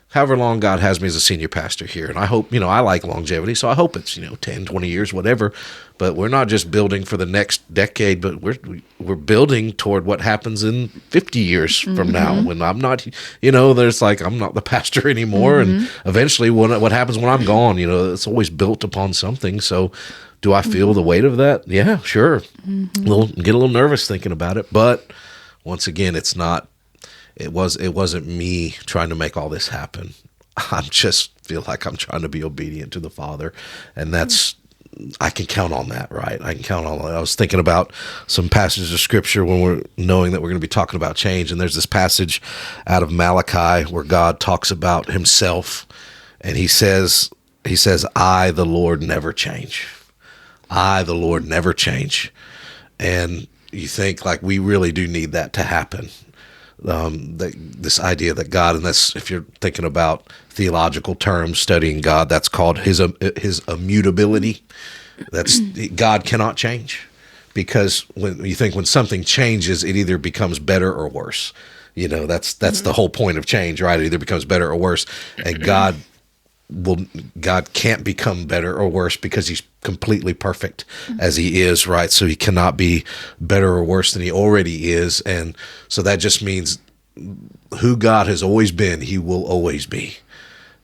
[SPEAKER 2] however long God has me as a senior pastor here. And I hope, I like longevity, so I hope it's, 10, 20 years, whatever. But we're not just building for the next decade, but we're building toward what happens in 50 years from now, when I'm not, there's like, I'm not the pastor anymore. And eventually what happens when I'm gone, it's always built upon something. So do I feel the weight of that? Yeah, sure. Get a little nervous thinking about it. But once again, it wasn't me trying to make all this happen. I just feel like I'm trying to be obedient to the Father, and I can count on that, right? I can count on that. I was thinking about some passages of Scripture when we're knowing that we're going to be talking about change, and there's this passage out of Malachi where God talks about himself, and he says, I, the Lord, never change. I, the Lord, never change. And you think, like, we really do need that to happen. This idea that God, and that's, if you're thinking about theological terms, studying God, that's called his immutability. That's God cannot change, because when something changes, it either becomes better or worse. That's the whole point of change, right? It either becomes better or worse, and God can't become better or worse, because he's completely perfect as he is, right? So he cannot be better or worse than he already is. And so that just means who God has always been, he will always be.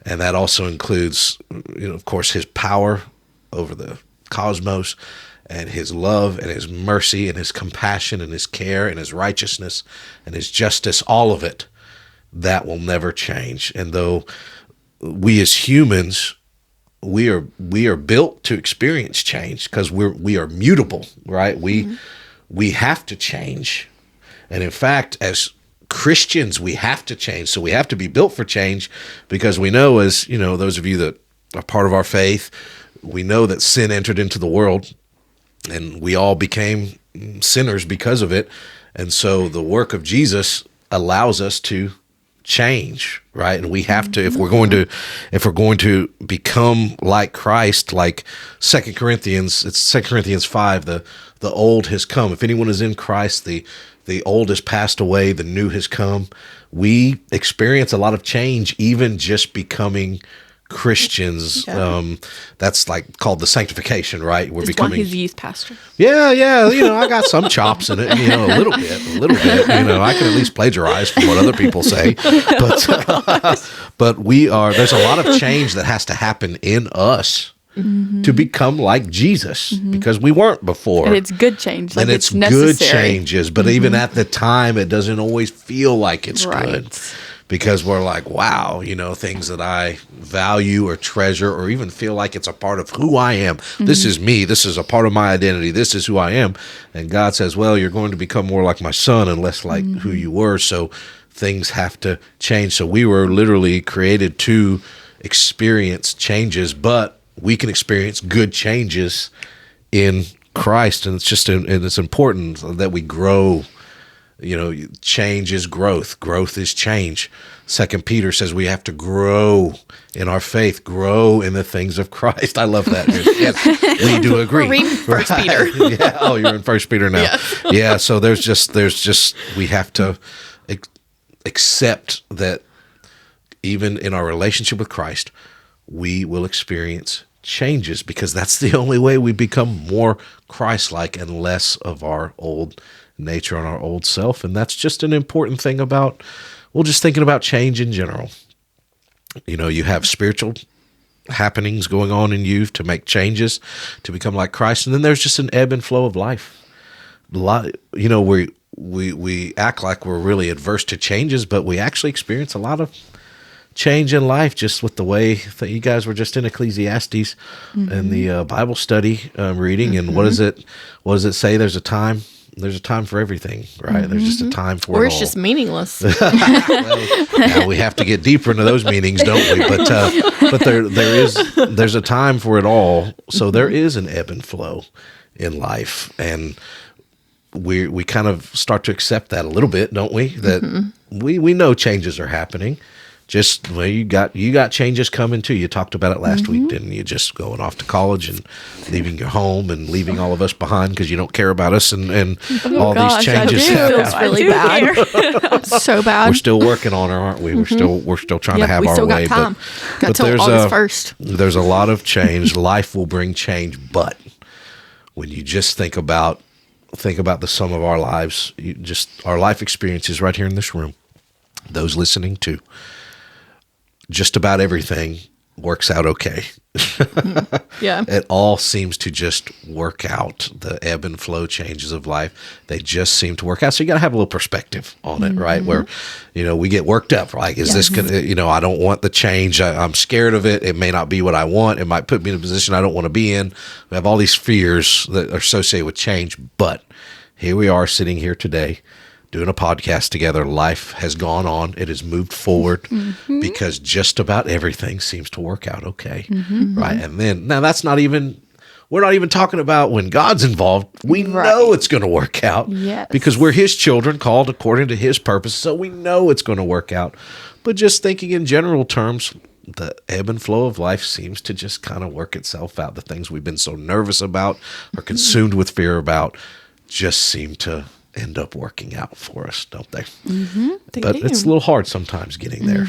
[SPEAKER 2] And that also includes, of course, his power over the cosmos, and his love and his mercy and his compassion and his care and his righteousness and his justice, all of it, that will never change. And though we as humans, we are built to experience change, because we are mutable, right? We have to change. And in fact, as Christians, we have to change. So we have to be built for change, because we know, as those of you that a part of our faith. We know that sin entered into the world, and we all became sinners because of it. And so the work of Jesus allows us to change, right? And we have to, if we're going to become like Christ, like 2 Corinthians, it's 2 Corinthians 5, the old has come. If anyone is in Christ, the old has passed away, the new has come. We experience a lot of change, even just becoming Christians. That's like called the sanctification, right? We're becoming
[SPEAKER 3] his youth pastor.
[SPEAKER 2] Yeah. I got some chops in it, a little bit. I can at least plagiarize from what other people say. But there's a lot of change that has to happen in us to become like Jesus, because we weren't before.
[SPEAKER 1] And it's good change. Like
[SPEAKER 2] and it's
[SPEAKER 1] necessary.
[SPEAKER 2] good changes, but even at the time, it doesn't always feel like it's good. Because we're like, wow, things that I value or treasure or even feel like it's a part of who I am. This is me. This is a part of my identity. This is who I am. And God says, well, you're going to become more like my son and less like who you were. So things have to change. So we were literally created to experience changes, but we can experience good changes in Christ. And it's important that we grow. Change is growth. Growth is change. 2 Peter says we have to grow in our faith, grow in the things of Christ. I love that. Yes, we do agree.
[SPEAKER 3] We're reading 1 Peter.
[SPEAKER 2] Yeah. Oh, you're in 1 Peter now. Yeah. So there's just we have to accept that even in our relationship with Christ, we will experience changes, because that's the only way we become more Christ-like and less of our old nature and our old self. And that's just an important thing about, just thinking about change in general. You have spiritual happenings going on in you to make changes, to become like Christ. And then there's just an ebb and flow of life. We act like we're really adverse to changes, but we actually experience a lot of change in life, just with the way that you guys were just in Ecclesiastes and the Bible study reading. And what does it say? There's a time for everything, right? There's just a time for it all.
[SPEAKER 3] Or it's just meaningless.
[SPEAKER 2] Now we have to get deeper into those meanings, don't we? But there's a time for it all. So there is an ebb and flow in life, and we kind of start to accept that a little bit, don't we? That we know changes are happening. Just you got changes coming too. You talked about it last week, didn't you? Just going off to college and leaving your home and leaving all of us behind because you don't care about us, and all these changes.
[SPEAKER 3] Feels really bad. So bad.
[SPEAKER 2] We're still working on it, aren't we? We're still trying to have our way.
[SPEAKER 3] Got time. Got
[SPEAKER 2] till
[SPEAKER 3] August 1st.
[SPEAKER 2] There's a lot of change. Life will bring change, but when you just think about the sum of our lives, our life experiences right here in this room, those listening too. Just about everything works out okay.
[SPEAKER 3] Yeah.
[SPEAKER 2] It all seems to just work out. The ebb and flow changes of life, they just seem to work out. So you got to have a little perspective on it, right? Where, we get worked up. Like, is this going to, I don't want the change. I'm scared of it. It may not be what I want. It might put me in a position I don't want to be in. We have all these fears that are associated with change. But here we are sitting here today, doing a podcast together. Life has gone on. It has moved forward because just about everything seems to work out okay. Right. And then, now we're not even talking about when God's involved. We know it's going to work out because we're his children called according to his purpose. So we know it's going to work out. But just thinking in general terms, the ebb and flow of life seems to just kind of work itself out. The things we've been so nervous about or consumed with fear about just seem to end up working out for us, don't they? But it's a little hard sometimes getting there.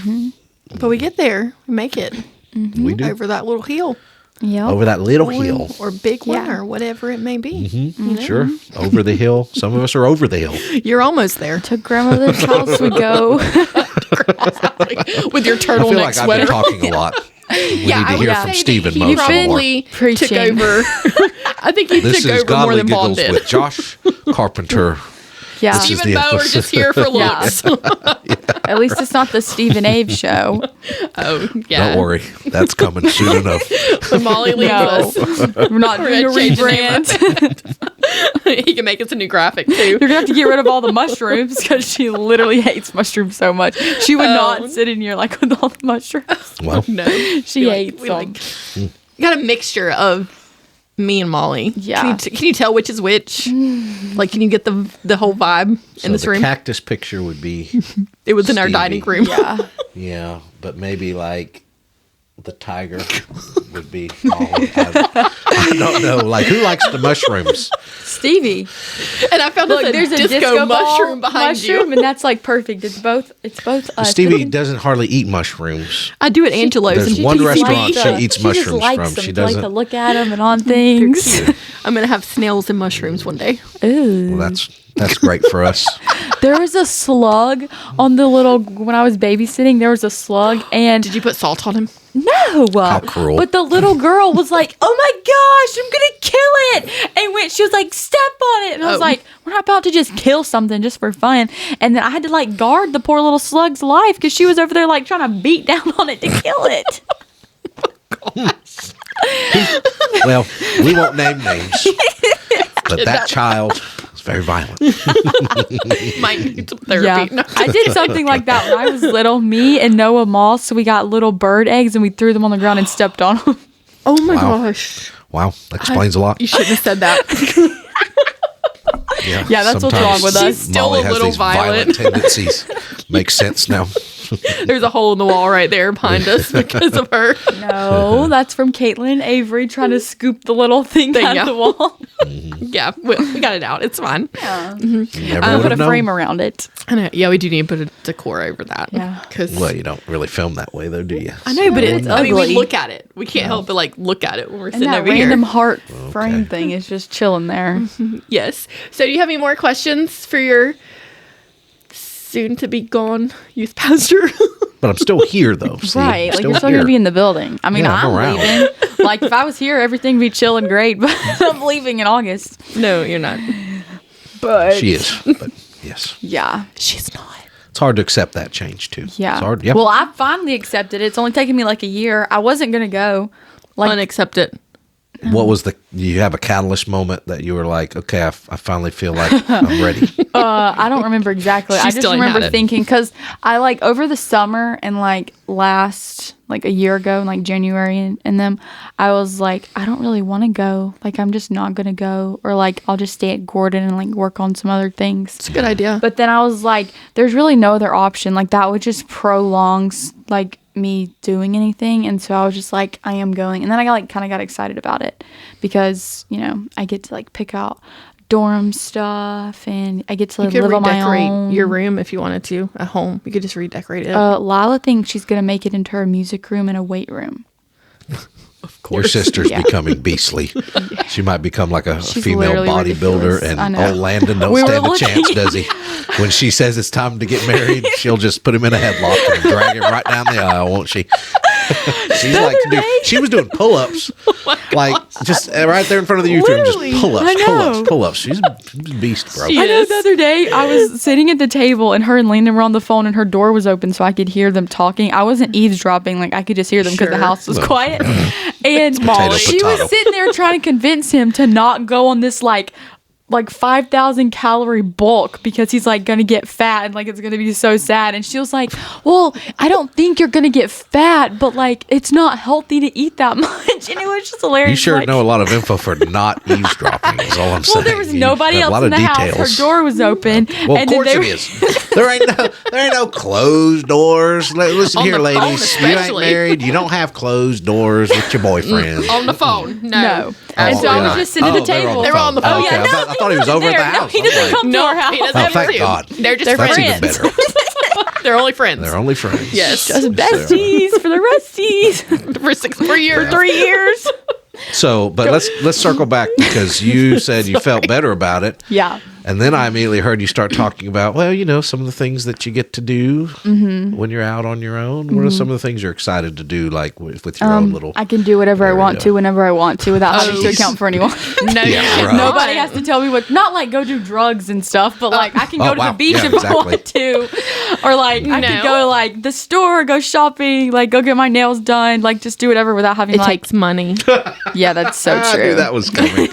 [SPEAKER 3] But we get there. We make it.
[SPEAKER 2] We do.
[SPEAKER 3] Over that little hill.
[SPEAKER 1] Yeah.
[SPEAKER 2] Over that little hill.
[SPEAKER 3] Or big one or whatever it may be.
[SPEAKER 2] Sure. Over the hill. Some of us are over the hill.
[SPEAKER 3] You're almost there.
[SPEAKER 1] To grandmother's house we go.
[SPEAKER 3] With your turtleneck
[SPEAKER 2] I feel like
[SPEAKER 3] sweater.
[SPEAKER 2] I've been talking a lot. We need to hear from Stephen
[SPEAKER 3] he
[SPEAKER 2] most
[SPEAKER 3] probably
[SPEAKER 2] more.
[SPEAKER 3] took over. I think he
[SPEAKER 2] This
[SPEAKER 3] took
[SPEAKER 2] is
[SPEAKER 3] over more
[SPEAKER 2] Godly
[SPEAKER 3] than Paul
[SPEAKER 2] Giggles
[SPEAKER 3] did.
[SPEAKER 2] with Josh Carpenter
[SPEAKER 1] Yeah.
[SPEAKER 2] This is
[SPEAKER 3] Steve and
[SPEAKER 2] the
[SPEAKER 3] Mo are
[SPEAKER 2] episode.
[SPEAKER 3] just here for
[SPEAKER 1] Yeah.
[SPEAKER 3] looks.
[SPEAKER 1] At least it's not the Steve and Abe show.
[SPEAKER 3] Oh, yeah.
[SPEAKER 2] Don't worry, that's coming soon enough.
[SPEAKER 3] When Molly leaves
[SPEAKER 1] No,
[SPEAKER 3] us,
[SPEAKER 1] we're not doing a
[SPEAKER 3] gonna change the name
[SPEAKER 1] rebrand.
[SPEAKER 3] he can make us a new graphic too.
[SPEAKER 1] You're gonna have to get rid of all the mushrooms because she literally hates mushrooms so much. She would
[SPEAKER 3] Oh.
[SPEAKER 1] not sit in here like with all the mushrooms.
[SPEAKER 2] Well,
[SPEAKER 3] No,
[SPEAKER 1] She
[SPEAKER 3] We
[SPEAKER 1] hates
[SPEAKER 3] we
[SPEAKER 1] them.
[SPEAKER 3] You got a mixture of me and Molly.
[SPEAKER 1] Yeah.
[SPEAKER 3] Can you tell which is which? Like, can you get the whole vibe
[SPEAKER 2] so
[SPEAKER 3] in this
[SPEAKER 2] the
[SPEAKER 3] room?
[SPEAKER 2] cactus picture would be,
[SPEAKER 3] It was in our
[SPEAKER 2] Stevie.
[SPEAKER 3] dining room.
[SPEAKER 1] Yeah.
[SPEAKER 2] yeah, but maybe like the tiger would be Molly. I don't know. Like, who likes the mushrooms?
[SPEAKER 1] Stevie.
[SPEAKER 3] And I found
[SPEAKER 1] Look,
[SPEAKER 3] a
[SPEAKER 1] there's a
[SPEAKER 3] disco,
[SPEAKER 1] ball
[SPEAKER 3] mushroom behind you.
[SPEAKER 1] and that's like perfect. It's both us.
[SPEAKER 2] Stevie doesn't hardly eat mushrooms.
[SPEAKER 3] I do at Angelo's.
[SPEAKER 2] There's
[SPEAKER 3] and
[SPEAKER 2] one
[SPEAKER 3] she-
[SPEAKER 2] restaurant
[SPEAKER 1] likes
[SPEAKER 2] she
[SPEAKER 1] to-
[SPEAKER 2] eats
[SPEAKER 1] she
[SPEAKER 2] mushrooms
[SPEAKER 1] just likes
[SPEAKER 2] from.
[SPEAKER 1] them
[SPEAKER 2] She
[SPEAKER 1] to, like,
[SPEAKER 2] doesn't.
[SPEAKER 1] to look at them and on things.
[SPEAKER 3] I'm gonna have snails and mushrooms one day.
[SPEAKER 1] Ooh.
[SPEAKER 2] Well, that's great for us.
[SPEAKER 1] There was a slug on the little when I was babysitting. There was a slug, and
[SPEAKER 3] Did you put salt on him?
[SPEAKER 1] no,
[SPEAKER 2] How cruel.
[SPEAKER 1] But the little girl was like, "Oh my gosh, I'm gonna kill it!" And she was like, "Step on it!" And I was
[SPEAKER 3] Oh.
[SPEAKER 1] like, "We're not about to just kill something just for fun." And then I had to like guard the poor little slug's life because she was over there like trying to beat down on it to kill it.
[SPEAKER 2] Well, we won't name names, but that child is very violent.
[SPEAKER 3] Might need some
[SPEAKER 1] Yeah,
[SPEAKER 3] therapy. No.
[SPEAKER 1] I did something like that when I was little. Me and Noah Moss, we got little bird eggs and we threw them on the ground and stepped on them.
[SPEAKER 3] Oh my
[SPEAKER 2] Wow.
[SPEAKER 3] gosh.
[SPEAKER 2] Wow, that explains a lot.
[SPEAKER 3] You shouldn't have said that.
[SPEAKER 1] Yeah, that's what's wrong with us.
[SPEAKER 3] She's still
[SPEAKER 2] Molly
[SPEAKER 3] a
[SPEAKER 2] has
[SPEAKER 3] little
[SPEAKER 2] these violent
[SPEAKER 3] violent.
[SPEAKER 2] tendencies. Makes sense now.
[SPEAKER 3] There's a hole in the wall right there behind us because of her.
[SPEAKER 1] No, that's from Caitlin and Avery trying to scoop the little thing out
[SPEAKER 3] yeah.
[SPEAKER 1] of the wall.
[SPEAKER 3] Yeah, we got it out. It's fine.
[SPEAKER 2] You never would
[SPEAKER 1] Put a
[SPEAKER 2] have known.
[SPEAKER 1] frame around it.
[SPEAKER 3] I know. Yeah, we do need to put a decor over that.
[SPEAKER 1] Yeah.
[SPEAKER 3] Because
[SPEAKER 2] Well, you don't really film that way, though, do you?
[SPEAKER 3] I know, but
[SPEAKER 1] It's
[SPEAKER 3] I mean,
[SPEAKER 1] ugly.
[SPEAKER 3] we look at it. We can't help but like look at it when we're
[SPEAKER 1] And
[SPEAKER 3] sitting
[SPEAKER 1] that
[SPEAKER 3] over
[SPEAKER 1] random
[SPEAKER 3] here.
[SPEAKER 1] heart frame thing is just chilling there.
[SPEAKER 3] Yes. So, do you have any more questions for your soon to be gone youth pastor?
[SPEAKER 2] But I'm still here, though. See?
[SPEAKER 1] Right. Like
[SPEAKER 2] Still
[SPEAKER 1] you're still
[SPEAKER 2] here.
[SPEAKER 1] going to be in the building. I mean,
[SPEAKER 2] Yeah, I'm
[SPEAKER 1] I'm
[SPEAKER 2] around.
[SPEAKER 1] leaving. Like if I was here, everything would be chill and great, but I'm leaving in August.
[SPEAKER 3] No, you're not.
[SPEAKER 1] But
[SPEAKER 2] She is, but yes.
[SPEAKER 1] yeah.
[SPEAKER 3] She's not.
[SPEAKER 2] It's hard to accept that change, too.
[SPEAKER 1] Yeah.
[SPEAKER 2] It's hard. Yep.
[SPEAKER 1] Well, I finally accepted it. It's only taken me like a year. I wasn't going to go. Like
[SPEAKER 3] Unaccepted.
[SPEAKER 2] What was you have a catalyst moment that you were like, okay, I finally feel like I'm ready.
[SPEAKER 1] I don't remember exactly.
[SPEAKER 3] She
[SPEAKER 1] I just
[SPEAKER 3] still ain't
[SPEAKER 1] remember
[SPEAKER 3] had it.
[SPEAKER 1] thinking because I like over the summer and like last like a year ago in like January and them, I was like, I don't really want to go. Like I'm just not gonna go, or like I'll just stay at Gordon and like work on some other things.
[SPEAKER 3] It's a good idea.
[SPEAKER 1] But then I was like, there's really no other option. Like that would just prolong like me doing anything, and so I was just like, I am going. And then I got like kind of got excited about it because I get to like pick out dorm stuff and I get to
[SPEAKER 3] you could
[SPEAKER 1] live on my
[SPEAKER 3] redecorate
[SPEAKER 1] own.
[SPEAKER 3] your room if you wanted to at home. You could just redecorate it.
[SPEAKER 1] Lila thinks she's gonna make it into her music room and a weight room.
[SPEAKER 2] Your sister's
[SPEAKER 1] Yeah.
[SPEAKER 2] becoming beastly. She might become like a
[SPEAKER 1] She's
[SPEAKER 2] female
[SPEAKER 1] literally
[SPEAKER 2] bodybuilder,
[SPEAKER 1] ridiculous. I
[SPEAKER 2] and
[SPEAKER 1] know.
[SPEAKER 2] old Landon don't
[SPEAKER 1] We were
[SPEAKER 2] stand a
[SPEAKER 1] looking-
[SPEAKER 2] chance, does he? When she says it's time to get married, she'll just put him in a headlock and drag him right down the aisle, won't she? She's like, dude, she was doing pull-ups, like just right there in front of the youth room, just
[SPEAKER 1] Literally. I
[SPEAKER 2] pull-ups,
[SPEAKER 1] know.
[SPEAKER 2] pull-ups, pull-ups. She's a beast, bro.
[SPEAKER 3] She
[SPEAKER 1] I know
[SPEAKER 3] is.
[SPEAKER 1] the other day I was sitting at the table and her and Landon were on the phone and her door was open so I could hear them talking. I wasn't eavesdropping, like I could just hear them because the
[SPEAKER 3] Sure.
[SPEAKER 1] house was
[SPEAKER 2] Well.
[SPEAKER 1] quiet. And she
[SPEAKER 2] potato.
[SPEAKER 1] was sitting there trying to convince him to not go on this like 5,000 calorie bulk because he's like gonna get fat and like it's gonna be so sad. And she was like, well, I don't think you're gonna get fat, but like it's not healthy to eat that much. And it was just hilarious.
[SPEAKER 2] You sure
[SPEAKER 1] like,
[SPEAKER 2] know a lot of info for not eavesdropping. Is all I'm saying.
[SPEAKER 1] well, there was
[SPEAKER 2] You
[SPEAKER 1] nobody
[SPEAKER 2] have a
[SPEAKER 1] else
[SPEAKER 2] lot
[SPEAKER 1] in
[SPEAKER 2] of
[SPEAKER 1] the house.
[SPEAKER 2] details.
[SPEAKER 1] Her door was open.
[SPEAKER 2] Well,
[SPEAKER 1] and
[SPEAKER 2] of course
[SPEAKER 1] then
[SPEAKER 2] it
[SPEAKER 1] they
[SPEAKER 2] is. There ain't no closed doors. Listen
[SPEAKER 3] On
[SPEAKER 2] here,
[SPEAKER 3] the phone
[SPEAKER 2] ladies. You ain't
[SPEAKER 3] especially.
[SPEAKER 2] married. You don't have closed doors with your boyfriend.
[SPEAKER 3] On the phone.
[SPEAKER 1] No.
[SPEAKER 2] Oh,
[SPEAKER 1] And so I was
[SPEAKER 2] yeah.
[SPEAKER 1] just sitting at the
[SPEAKER 2] they were
[SPEAKER 1] table.
[SPEAKER 3] They were on the phone.
[SPEAKER 2] Oh, okay.
[SPEAKER 1] yeah, no,
[SPEAKER 2] I thought he was
[SPEAKER 1] wasn't
[SPEAKER 2] over at the
[SPEAKER 1] there. No,
[SPEAKER 2] house.
[SPEAKER 1] he
[SPEAKER 2] I was
[SPEAKER 1] doesn't
[SPEAKER 2] like,
[SPEAKER 1] come to our house.
[SPEAKER 3] he doesn't
[SPEAKER 2] Oh,
[SPEAKER 3] ever
[SPEAKER 2] thank
[SPEAKER 3] see
[SPEAKER 2] God.
[SPEAKER 3] him. They're just
[SPEAKER 1] They're
[SPEAKER 2] That's
[SPEAKER 3] friends.
[SPEAKER 2] even better.
[SPEAKER 3] They're only friends.
[SPEAKER 2] They're only friends.
[SPEAKER 3] Yes.
[SPEAKER 1] Just besties for the resties
[SPEAKER 3] for years.
[SPEAKER 1] 3 years.
[SPEAKER 2] So, but let's circle back because you said you felt better about it.
[SPEAKER 1] Yeah.
[SPEAKER 2] And then I immediately heard you start talking about, well, some of the things that you get to do when you're out on your own. What are some of the things you're excited to do, like with your own little?
[SPEAKER 1] I can do whatever I want to, whenever I want to, without having to account for anyone.
[SPEAKER 3] No,
[SPEAKER 2] Yeah, right.
[SPEAKER 1] Nobody has to tell me what. Not like go do drugs and stuff, but like I can go to the beach if I want to, or like I can go to like the store, go shopping, like go get my nails done, like just do whatever without having
[SPEAKER 3] it takes money.
[SPEAKER 1] Yeah, that's so
[SPEAKER 2] I
[SPEAKER 1] true.
[SPEAKER 2] knew that was coming.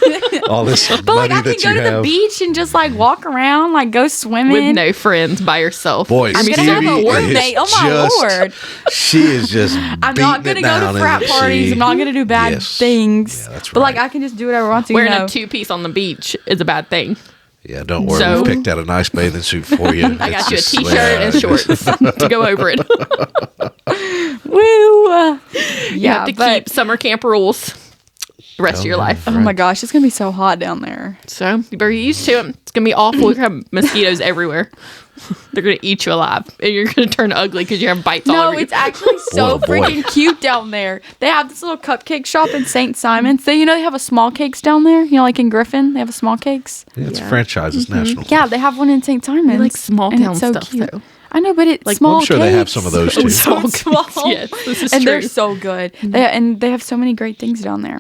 [SPEAKER 2] All this
[SPEAKER 1] But
[SPEAKER 2] money
[SPEAKER 1] like I can
[SPEAKER 2] that
[SPEAKER 1] go
[SPEAKER 2] you
[SPEAKER 1] to the
[SPEAKER 2] have.
[SPEAKER 1] beach and just like walk around, like go swimming.
[SPEAKER 3] With no friends, by yourself.
[SPEAKER 2] Boy,
[SPEAKER 1] I'm gonna
[SPEAKER 2] Stevie
[SPEAKER 1] have a roommate.
[SPEAKER 2] is
[SPEAKER 1] Oh my
[SPEAKER 2] just-
[SPEAKER 1] lord!
[SPEAKER 2] She is just.
[SPEAKER 1] I'm not gonna go to frat parties. I'm not gonna do bad
[SPEAKER 2] Yes.
[SPEAKER 1] things.
[SPEAKER 2] Yeah, that's
[SPEAKER 1] But like
[SPEAKER 2] right.
[SPEAKER 1] I can just do whatever I want to.
[SPEAKER 3] Wearing
[SPEAKER 1] you know.
[SPEAKER 3] a 2-piece on the beach is a bad thing.
[SPEAKER 2] Yeah, don't worry.
[SPEAKER 3] So-
[SPEAKER 2] We picked out a nice bathing suit for you.
[SPEAKER 3] I got you a
[SPEAKER 2] It's
[SPEAKER 3] t-shirt
[SPEAKER 2] just-
[SPEAKER 3] and shorts to go over it.
[SPEAKER 1] Woo!
[SPEAKER 3] You have to keep summer camp rules the rest of your life.
[SPEAKER 1] Oh my gosh, it's gonna be so hot down there.
[SPEAKER 3] So you better get used to it. It's gonna be awful. We're gonna have mosquitoes everywhere. They're gonna eat you alive, and you're gonna turn ugly because you have bites all
[SPEAKER 1] No,
[SPEAKER 3] over you.
[SPEAKER 1] it's actually so
[SPEAKER 2] Oh, boy.
[SPEAKER 1] freaking cute down there. They have this little cupcake shop in St. Simon's. They have a small cakes down there. Like in Griffin, they have a small cakes.
[SPEAKER 2] Yeah, it's a franchise. It's national.
[SPEAKER 1] Yeah, they have one in St. Simon's.
[SPEAKER 3] like small
[SPEAKER 1] and
[SPEAKER 3] town
[SPEAKER 1] it's so
[SPEAKER 3] stuff,
[SPEAKER 1] cute.
[SPEAKER 3] though.
[SPEAKER 1] I know, but it's
[SPEAKER 3] Like,
[SPEAKER 1] small.
[SPEAKER 2] I'm sure they have
[SPEAKER 1] cakes.
[SPEAKER 2] some of those, too.
[SPEAKER 1] So small.
[SPEAKER 3] Yes, this is
[SPEAKER 1] and
[SPEAKER 3] true.
[SPEAKER 1] they're so good. They have so many great things down there.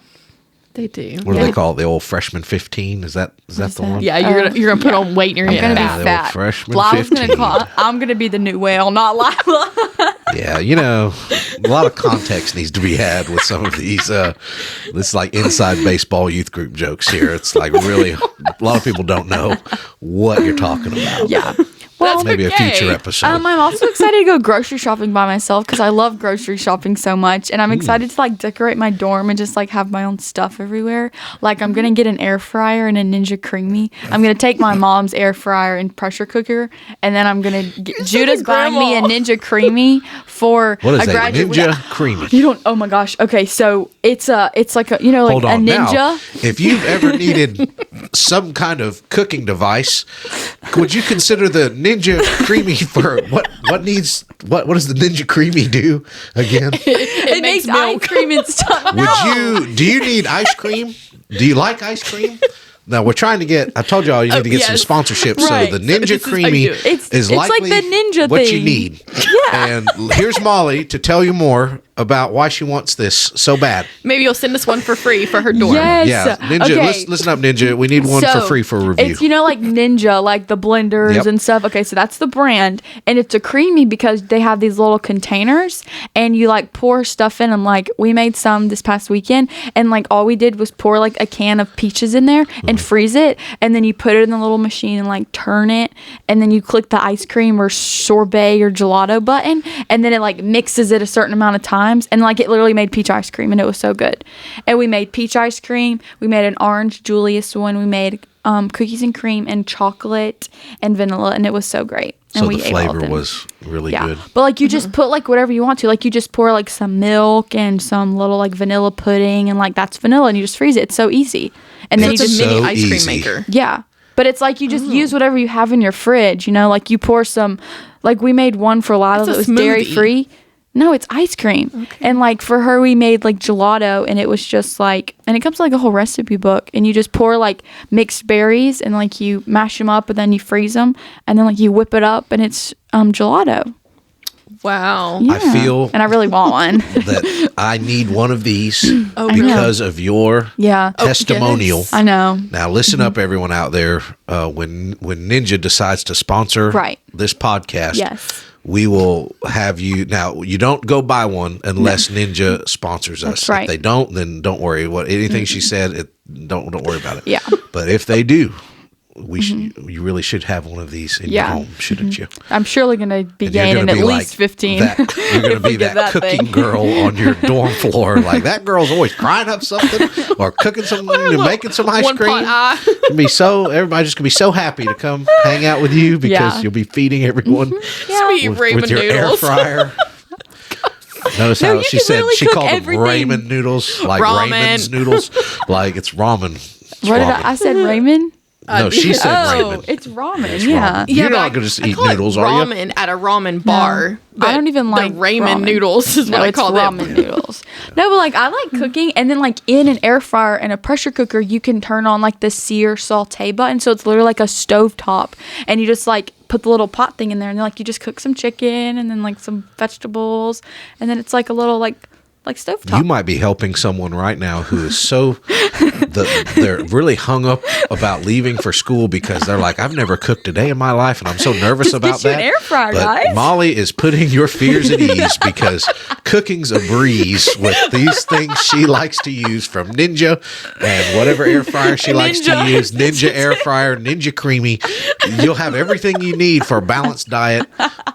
[SPEAKER 3] They do.
[SPEAKER 2] What do they call it? The old freshman 15? Is that the one?
[SPEAKER 3] Yeah, you're gonna put on weight and you're
[SPEAKER 1] I'm
[SPEAKER 3] gonna
[SPEAKER 1] gonna
[SPEAKER 3] get
[SPEAKER 1] be
[SPEAKER 2] the old
[SPEAKER 1] fat.
[SPEAKER 2] freshman
[SPEAKER 1] Lila's gonna
[SPEAKER 2] 15.
[SPEAKER 1] I'm gonna be the new whale, not Lila.
[SPEAKER 2] Yeah, a lot of context needs to be had with some of these. This like inside baseball youth group jokes here. It's like really a lot of people don't know what you're talking about.
[SPEAKER 1] Yeah. Well,
[SPEAKER 3] That's
[SPEAKER 2] Maybe a
[SPEAKER 3] okay.
[SPEAKER 2] future episode.
[SPEAKER 1] I'm also excited to go grocery shopping by myself because I love grocery shopping so much, and I'm excited to like decorate my dorm and just like have my own stuff everywhere. Like I'm gonna get an air fryer and a Ninja Creamy. I'm gonna take my mom's air fryer and pressure cooker, and then I'm gonna get Judah's buying me a Ninja Creamy for
[SPEAKER 2] What is
[SPEAKER 1] a
[SPEAKER 2] that?
[SPEAKER 1] graduate.
[SPEAKER 2] Ninja Creamy.
[SPEAKER 1] You don't. Oh my gosh. Okay, so it's like a like
[SPEAKER 2] Hold
[SPEAKER 1] a
[SPEAKER 2] on.
[SPEAKER 1] ninja.
[SPEAKER 2] Now, if you've ever needed some kind of cooking device, would you consider the Ninja Creamy for what does the Ninja Creamy do again?
[SPEAKER 1] It makes ice
[SPEAKER 3] milk.
[SPEAKER 1] cream and stuff.
[SPEAKER 2] Do you need ice cream? Do you like ice cream? No, we're trying to get. I told y'all you need to get
[SPEAKER 3] yes.
[SPEAKER 2] some sponsorships.
[SPEAKER 1] Right.
[SPEAKER 2] So the Ninja
[SPEAKER 3] This is how you
[SPEAKER 2] Creamy
[SPEAKER 3] do it.
[SPEAKER 1] It's like
[SPEAKER 2] likely
[SPEAKER 1] the ninja
[SPEAKER 2] what you
[SPEAKER 1] thing.
[SPEAKER 2] need. And here's Molly to tell you more about why she wants this so bad.
[SPEAKER 3] Maybe you'll send us one for free for her dorm.
[SPEAKER 1] Yes.
[SPEAKER 2] Yeah, Ninja.
[SPEAKER 1] Okay.
[SPEAKER 2] Listen up, Ninja. We need one for free for a review.
[SPEAKER 1] It's like Ninja, like the blenders
[SPEAKER 2] Yep.
[SPEAKER 1] and stuff. Okay, so that's the brand, and it's a creamy because they have these little containers, and you like pour stuff in them. Like we made some this past weekend, and like all we did was pour like a can of peaches in there and freeze it, and then you put it in the little machine and like turn it, and then you click the ice cream or sorbet or gelato button, and then it like mixes it a certain amount of times, and like it literally made peach ice cream, and it was so good. And we made peach ice cream. We made an orange Julius one. We made cookies and cream and chocolate and vanilla, and it was so great. And
[SPEAKER 2] so
[SPEAKER 1] we
[SPEAKER 2] the
[SPEAKER 1] ate all of
[SPEAKER 2] flavor
[SPEAKER 1] them.
[SPEAKER 2] was really good.
[SPEAKER 1] But like you just put like whatever you want to. Like you just pour like some milk and some little like vanilla pudding, and like that's vanilla, and you just freeze it. It's so easy. And then
[SPEAKER 2] It's
[SPEAKER 1] you just
[SPEAKER 2] so
[SPEAKER 3] mini ice cream
[SPEAKER 2] easy.
[SPEAKER 3] maker.
[SPEAKER 1] yeah. But it's like you just use whatever you have in your fridge, like you pour some, like we made one for Lila
[SPEAKER 3] It's a
[SPEAKER 1] that was
[SPEAKER 3] smoothie.
[SPEAKER 1] dairy free. No, it's ice cream. And like for her, we made like gelato, and it was just like, and it comes with like a whole recipe book, and you just pour like mixed berries and like you mash them up and then you freeze them and then like you whip it up and it's gelato.
[SPEAKER 3] Wow.
[SPEAKER 1] Yeah.
[SPEAKER 2] I feel
[SPEAKER 1] and I really want one.
[SPEAKER 2] that I need one of these
[SPEAKER 1] know.
[SPEAKER 2] because of your
[SPEAKER 1] Yeah.
[SPEAKER 2] testimonial.
[SPEAKER 3] yes.
[SPEAKER 1] I know.
[SPEAKER 2] Now, listen up, everyone out there. When Ninja decides to sponsor
[SPEAKER 1] Right.
[SPEAKER 2] this podcast,
[SPEAKER 1] Yes.
[SPEAKER 2] we will have you. Now, you don't go buy one unless Ninja sponsors us.
[SPEAKER 1] That's right.
[SPEAKER 2] If they don't, then don't worry. Anything she said, don't worry about it.
[SPEAKER 1] Yeah.
[SPEAKER 2] But if they do, you really should have one of these in your
[SPEAKER 1] Yeah.
[SPEAKER 2] home, shouldn't you?
[SPEAKER 1] I'm surely going to be
[SPEAKER 2] And you're
[SPEAKER 1] gaining
[SPEAKER 2] gonna
[SPEAKER 1] at
[SPEAKER 2] be
[SPEAKER 1] least
[SPEAKER 2] like
[SPEAKER 1] 15.
[SPEAKER 2] You're going to
[SPEAKER 1] if we
[SPEAKER 2] be
[SPEAKER 1] get
[SPEAKER 2] that cooking
[SPEAKER 1] thing.
[SPEAKER 2] girl on your dorm floor. Like, that girl's always crying up something or cooking something and making some ice
[SPEAKER 3] One
[SPEAKER 2] cream.
[SPEAKER 3] pot eye.
[SPEAKER 2] Everybody's just going to be so happy to come hang out with you because
[SPEAKER 1] Yeah.
[SPEAKER 2] you'll be feeding everyone
[SPEAKER 3] Sweet ramen
[SPEAKER 2] with your air
[SPEAKER 3] noodles.
[SPEAKER 2] fryer. Notice
[SPEAKER 1] No,
[SPEAKER 2] how
[SPEAKER 1] you
[SPEAKER 2] she
[SPEAKER 1] can
[SPEAKER 2] said
[SPEAKER 1] literally
[SPEAKER 2] she
[SPEAKER 1] cook
[SPEAKER 2] called
[SPEAKER 1] everything.
[SPEAKER 2] them ramen noodles, like
[SPEAKER 3] Ramen.
[SPEAKER 2] Raymond's noodles. Like it's ramen. It's
[SPEAKER 1] What did
[SPEAKER 2] ramen.
[SPEAKER 1] I said ramen?
[SPEAKER 2] No, she said
[SPEAKER 1] Oh,
[SPEAKER 2] ramen.
[SPEAKER 1] it's ramen.
[SPEAKER 2] It's
[SPEAKER 1] Yeah.
[SPEAKER 2] ramen. You're
[SPEAKER 3] but
[SPEAKER 2] not
[SPEAKER 3] I-
[SPEAKER 2] going to just
[SPEAKER 3] I
[SPEAKER 2] eat
[SPEAKER 3] call it
[SPEAKER 2] noodles, are you?
[SPEAKER 3] ramen at a ramen bar.
[SPEAKER 1] I don't even like
[SPEAKER 3] the ramen
[SPEAKER 1] ramen.
[SPEAKER 3] noodles is
[SPEAKER 1] No,
[SPEAKER 3] what I
[SPEAKER 1] it's
[SPEAKER 3] call
[SPEAKER 1] ramen
[SPEAKER 3] them.
[SPEAKER 1] noodles. No, but like I like cooking, and then like in an air fryer and a pressure cooker, you can turn on like the sear saute button, so it's literally like a stove top, and you just like put the little pot thing in there, and then like you just cook some chicken and then like some vegetables, and then it's like a little like stove top.
[SPEAKER 2] You might be helping someone right now who is so they're really hung up about leaving for school because they're like, I've never cooked a day in my life, and I'm so nervous
[SPEAKER 1] Just
[SPEAKER 2] about
[SPEAKER 1] get you an
[SPEAKER 2] that.
[SPEAKER 1] air fryer,
[SPEAKER 2] but
[SPEAKER 1] guys.
[SPEAKER 2] Molly is putting your fears at ease because cooking's a breeze with these things she likes to use from Ninja and whatever air fryer she likes to
[SPEAKER 1] Ninja.
[SPEAKER 2] use. Ninja air fryer, Ninja Creamy. You'll have everything you need for a balanced diet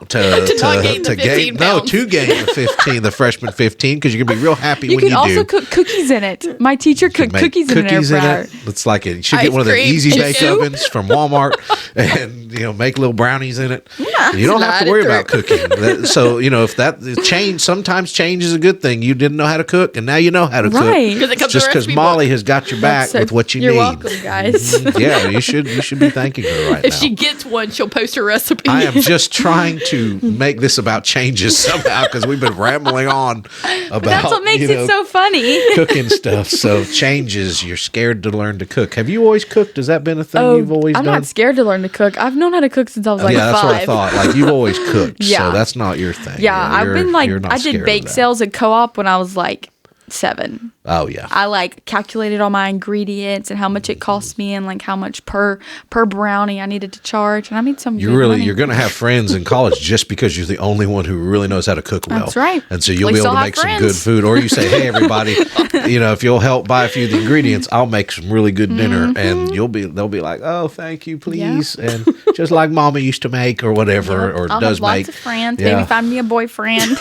[SPEAKER 2] to
[SPEAKER 3] not gain the 15 pounds.
[SPEAKER 2] to gain the 15, the freshman 15, because you're gonna be real happy
[SPEAKER 1] You
[SPEAKER 2] when
[SPEAKER 1] can
[SPEAKER 2] you
[SPEAKER 1] also
[SPEAKER 2] do.
[SPEAKER 1] cook cookies in it. My teacher cooked
[SPEAKER 2] Make
[SPEAKER 1] cookies in an air fryer.
[SPEAKER 2] It's like you should get
[SPEAKER 3] Ice
[SPEAKER 2] one of the
[SPEAKER 3] cream,
[SPEAKER 2] easy bake
[SPEAKER 3] soup.
[SPEAKER 2] ovens from Walmart and make little brownies in it. You don't have
[SPEAKER 3] slide
[SPEAKER 2] to worry
[SPEAKER 3] it
[SPEAKER 2] about cooking. So if that change, sometimes change is a good thing. You didn't know how to cook, and now you know how to
[SPEAKER 1] Right.
[SPEAKER 2] cook.
[SPEAKER 3] 'Cause it comes
[SPEAKER 2] Just
[SPEAKER 3] with a
[SPEAKER 2] because
[SPEAKER 3] recipe
[SPEAKER 2] Molly
[SPEAKER 3] book.
[SPEAKER 2] has got your back
[SPEAKER 1] So
[SPEAKER 2] with what you
[SPEAKER 1] you're
[SPEAKER 2] need.
[SPEAKER 1] welcome, guys.
[SPEAKER 2] Yeah, you should be thanking her right
[SPEAKER 3] If
[SPEAKER 2] now.
[SPEAKER 3] she gets one, she'll post her recipe.
[SPEAKER 2] I am just trying to make this about changes somehow because we've been rambling on about
[SPEAKER 1] That's what makes it so funny.
[SPEAKER 2] cooking stuff. So changes. You're scared to learn to cook. Have you always cooked? Has that been a thing you've always
[SPEAKER 1] I'm
[SPEAKER 2] done?
[SPEAKER 1] not scared to learn to cook. I've known how to cook since I was like
[SPEAKER 2] yeah, that's
[SPEAKER 1] 5.
[SPEAKER 2] what I thought. Like you've always cooked.
[SPEAKER 1] Yeah.
[SPEAKER 2] So that's not your thing.
[SPEAKER 1] Yeah, I've been like
[SPEAKER 2] you're not
[SPEAKER 1] I
[SPEAKER 2] scared
[SPEAKER 1] did
[SPEAKER 2] of
[SPEAKER 1] bake
[SPEAKER 2] that.
[SPEAKER 1] sales at co-op when I was like 7.
[SPEAKER 2] Oh yeah.
[SPEAKER 1] I like calculated all my ingredients and how much it cost me and like how much per brownie I needed to charge, and I made some.
[SPEAKER 2] You're
[SPEAKER 1] good
[SPEAKER 2] really
[SPEAKER 1] money.
[SPEAKER 2] you're going to have friends in college just because you're the only one who really knows how to cook well.
[SPEAKER 1] That's right.
[SPEAKER 2] And so you'll
[SPEAKER 1] At
[SPEAKER 2] be
[SPEAKER 1] least
[SPEAKER 2] able to
[SPEAKER 1] I'll
[SPEAKER 2] make
[SPEAKER 1] have
[SPEAKER 2] some good
[SPEAKER 1] friends.
[SPEAKER 2] food, or you say, "Hey, everybody, if you'll help buy a few of the ingredients, I'll make some really good dinner." And they'll be like, "Oh, thank you, please," and just like Mama used to make, or whatever, or
[SPEAKER 1] I'll
[SPEAKER 2] does
[SPEAKER 1] have lots
[SPEAKER 2] make.
[SPEAKER 1] of friends.
[SPEAKER 2] Yeah.
[SPEAKER 1] Maybe find me a boyfriend.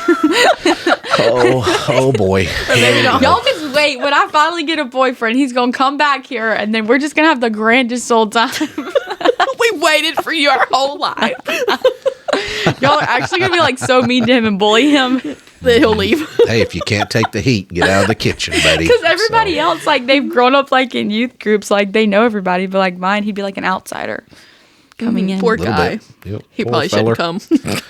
[SPEAKER 2] Oh boy. Here we go.
[SPEAKER 1] Y'all just wait. When I finally get a boyfriend, he's gonna come back here, and then we're just gonna have the grandest old time.
[SPEAKER 3] We waited for you our whole life.
[SPEAKER 1] Y'all are actually gonna be like so mean to him and bully him.
[SPEAKER 3] Then he'll leave.
[SPEAKER 2] Hey, if you can't take the heat, get out of the kitchen, buddy.
[SPEAKER 1] Because everybody
[SPEAKER 2] So,
[SPEAKER 1] else, like, they've grown up, like, in youth groups. Like, they know everybody. But, like, mine, he'd be, like, an outsider coming in.
[SPEAKER 3] Poor
[SPEAKER 2] little
[SPEAKER 3] guy.
[SPEAKER 2] bit. Yep.
[SPEAKER 3] He
[SPEAKER 2] Poor
[SPEAKER 3] probably
[SPEAKER 2] feller.
[SPEAKER 3] shouldn't come.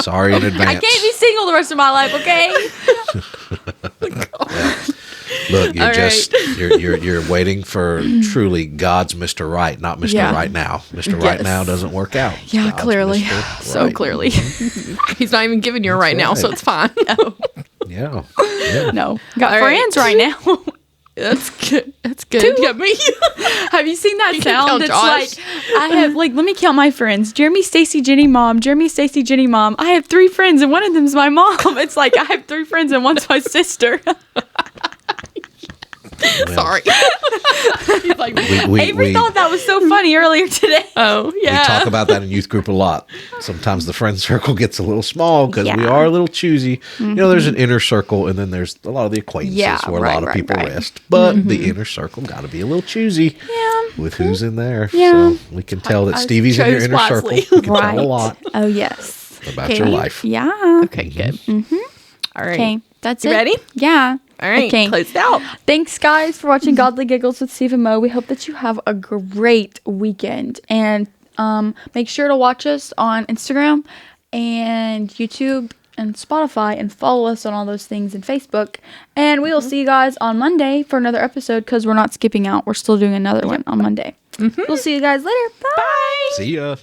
[SPEAKER 2] Sorry in advance.
[SPEAKER 1] I can't be single the rest of my life, okay?
[SPEAKER 2] Look, you're
[SPEAKER 3] All
[SPEAKER 2] just you're waiting for truly God's Mr. Right, not Mr.
[SPEAKER 1] Yeah.
[SPEAKER 2] Right Now. Mr. Right
[SPEAKER 1] Yes.
[SPEAKER 2] Now doesn't work out.
[SPEAKER 1] Yeah,
[SPEAKER 2] God's
[SPEAKER 1] clearly.
[SPEAKER 2] Mr.
[SPEAKER 1] So
[SPEAKER 2] Right.
[SPEAKER 1] clearly.
[SPEAKER 3] He's not even giving you a right now, so
[SPEAKER 2] right.
[SPEAKER 3] it's fine.
[SPEAKER 2] Yeah. Yeah.
[SPEAKER 1] No. Got
[SPEAKER 3] All right.
[SPEAKER 1] friends right now.
[SPEAKER 3] That's good. That's good. Yeah, me.
[SPEAKER 1] Have you seen that
[SPEAKER 3] You can
[SPEAKER 1] sound?
[SPEAKER 3] count
[SPEAKER 1] It's
[SPEAKER 3] Josh.
[SPEAKER 1] like, I have, like, let me count my friends. Jeremy, Stacy, Jenny, Mom. Jeremy, Stacy, Jenny, Mom. I have 3 friends, and one of them's my mom. It's like, I have 3 friends, and one's my sister.
[SPEAKER 2] Well,
[SPEAKER 3] Sorry. He's like,
[SPEAKER 1] Avery thought that was so funny earlier today.
[SPEAKER 3] oh,
[SPEAKER 2] we
[SPEAKER 3] yeah.
[SPEAKER 2] talk about that in youth group a lot. Sometimes the friend circle gets a little small because we
[SPEAKER 1] Yeah.
[SPEAKER 2] are a little choosy. There's an inner circle, and then there's a lot of the acquaintances
[SPEAKER 1] Yeah,
[SPEAKER 2] where a
[SPEAKER 1] right,
[SPEAKER 2] lot of
[SPEAKER 1] right,
[SPEAKER 2] people
[SPEAKER 1] right.
[SPEAKER 2] rest. But the inner circle got to be a little choosy with who's in there.
[SPEAKER 1] Yeah.
[SPEAKER 2] So we can tell that
[SPEAKER 3] I
[SPEAKER 2] Stevie's in your
[SPEAKER 3] chose
[SPEAKER 2] inner
[SPEAKER 3] wisely.
[SPEAKER 2] circle. We can tell a lot
[SPEAKER 1] Oh, yes.
[SPEAKER 2] about
[SPEAKER 3] Okay.
[SPEAKER 2] your life.
[SPEAKER 1] Yeah.
[SPEAKER 3] Okay, good. All right.
[SPEAKER 1] Okay. That's
[SPEAKER 3] You
[SPEAKER 1] it.
[SPEAKER 3] ready?
[SPEAKER 1] Yeah.
[SPEAKER 3] All right.
[SPEAKER 1] Okay.
[SPEAKER 3] Close it out.
[SPEAKER 1] Thanks, guys, for watching Godly Giggles with Steve and Mo. We hope that you have a great weekend. And make sure to watch us on Instagram and YouTube and Spotify and follow us on all those things and Facebook. And we will see you guys on Monday for another episode because we're not skipping out. We're still doing another one on Monday. We'll see you guys later. Bye.
[SPEAKER 2] See ya.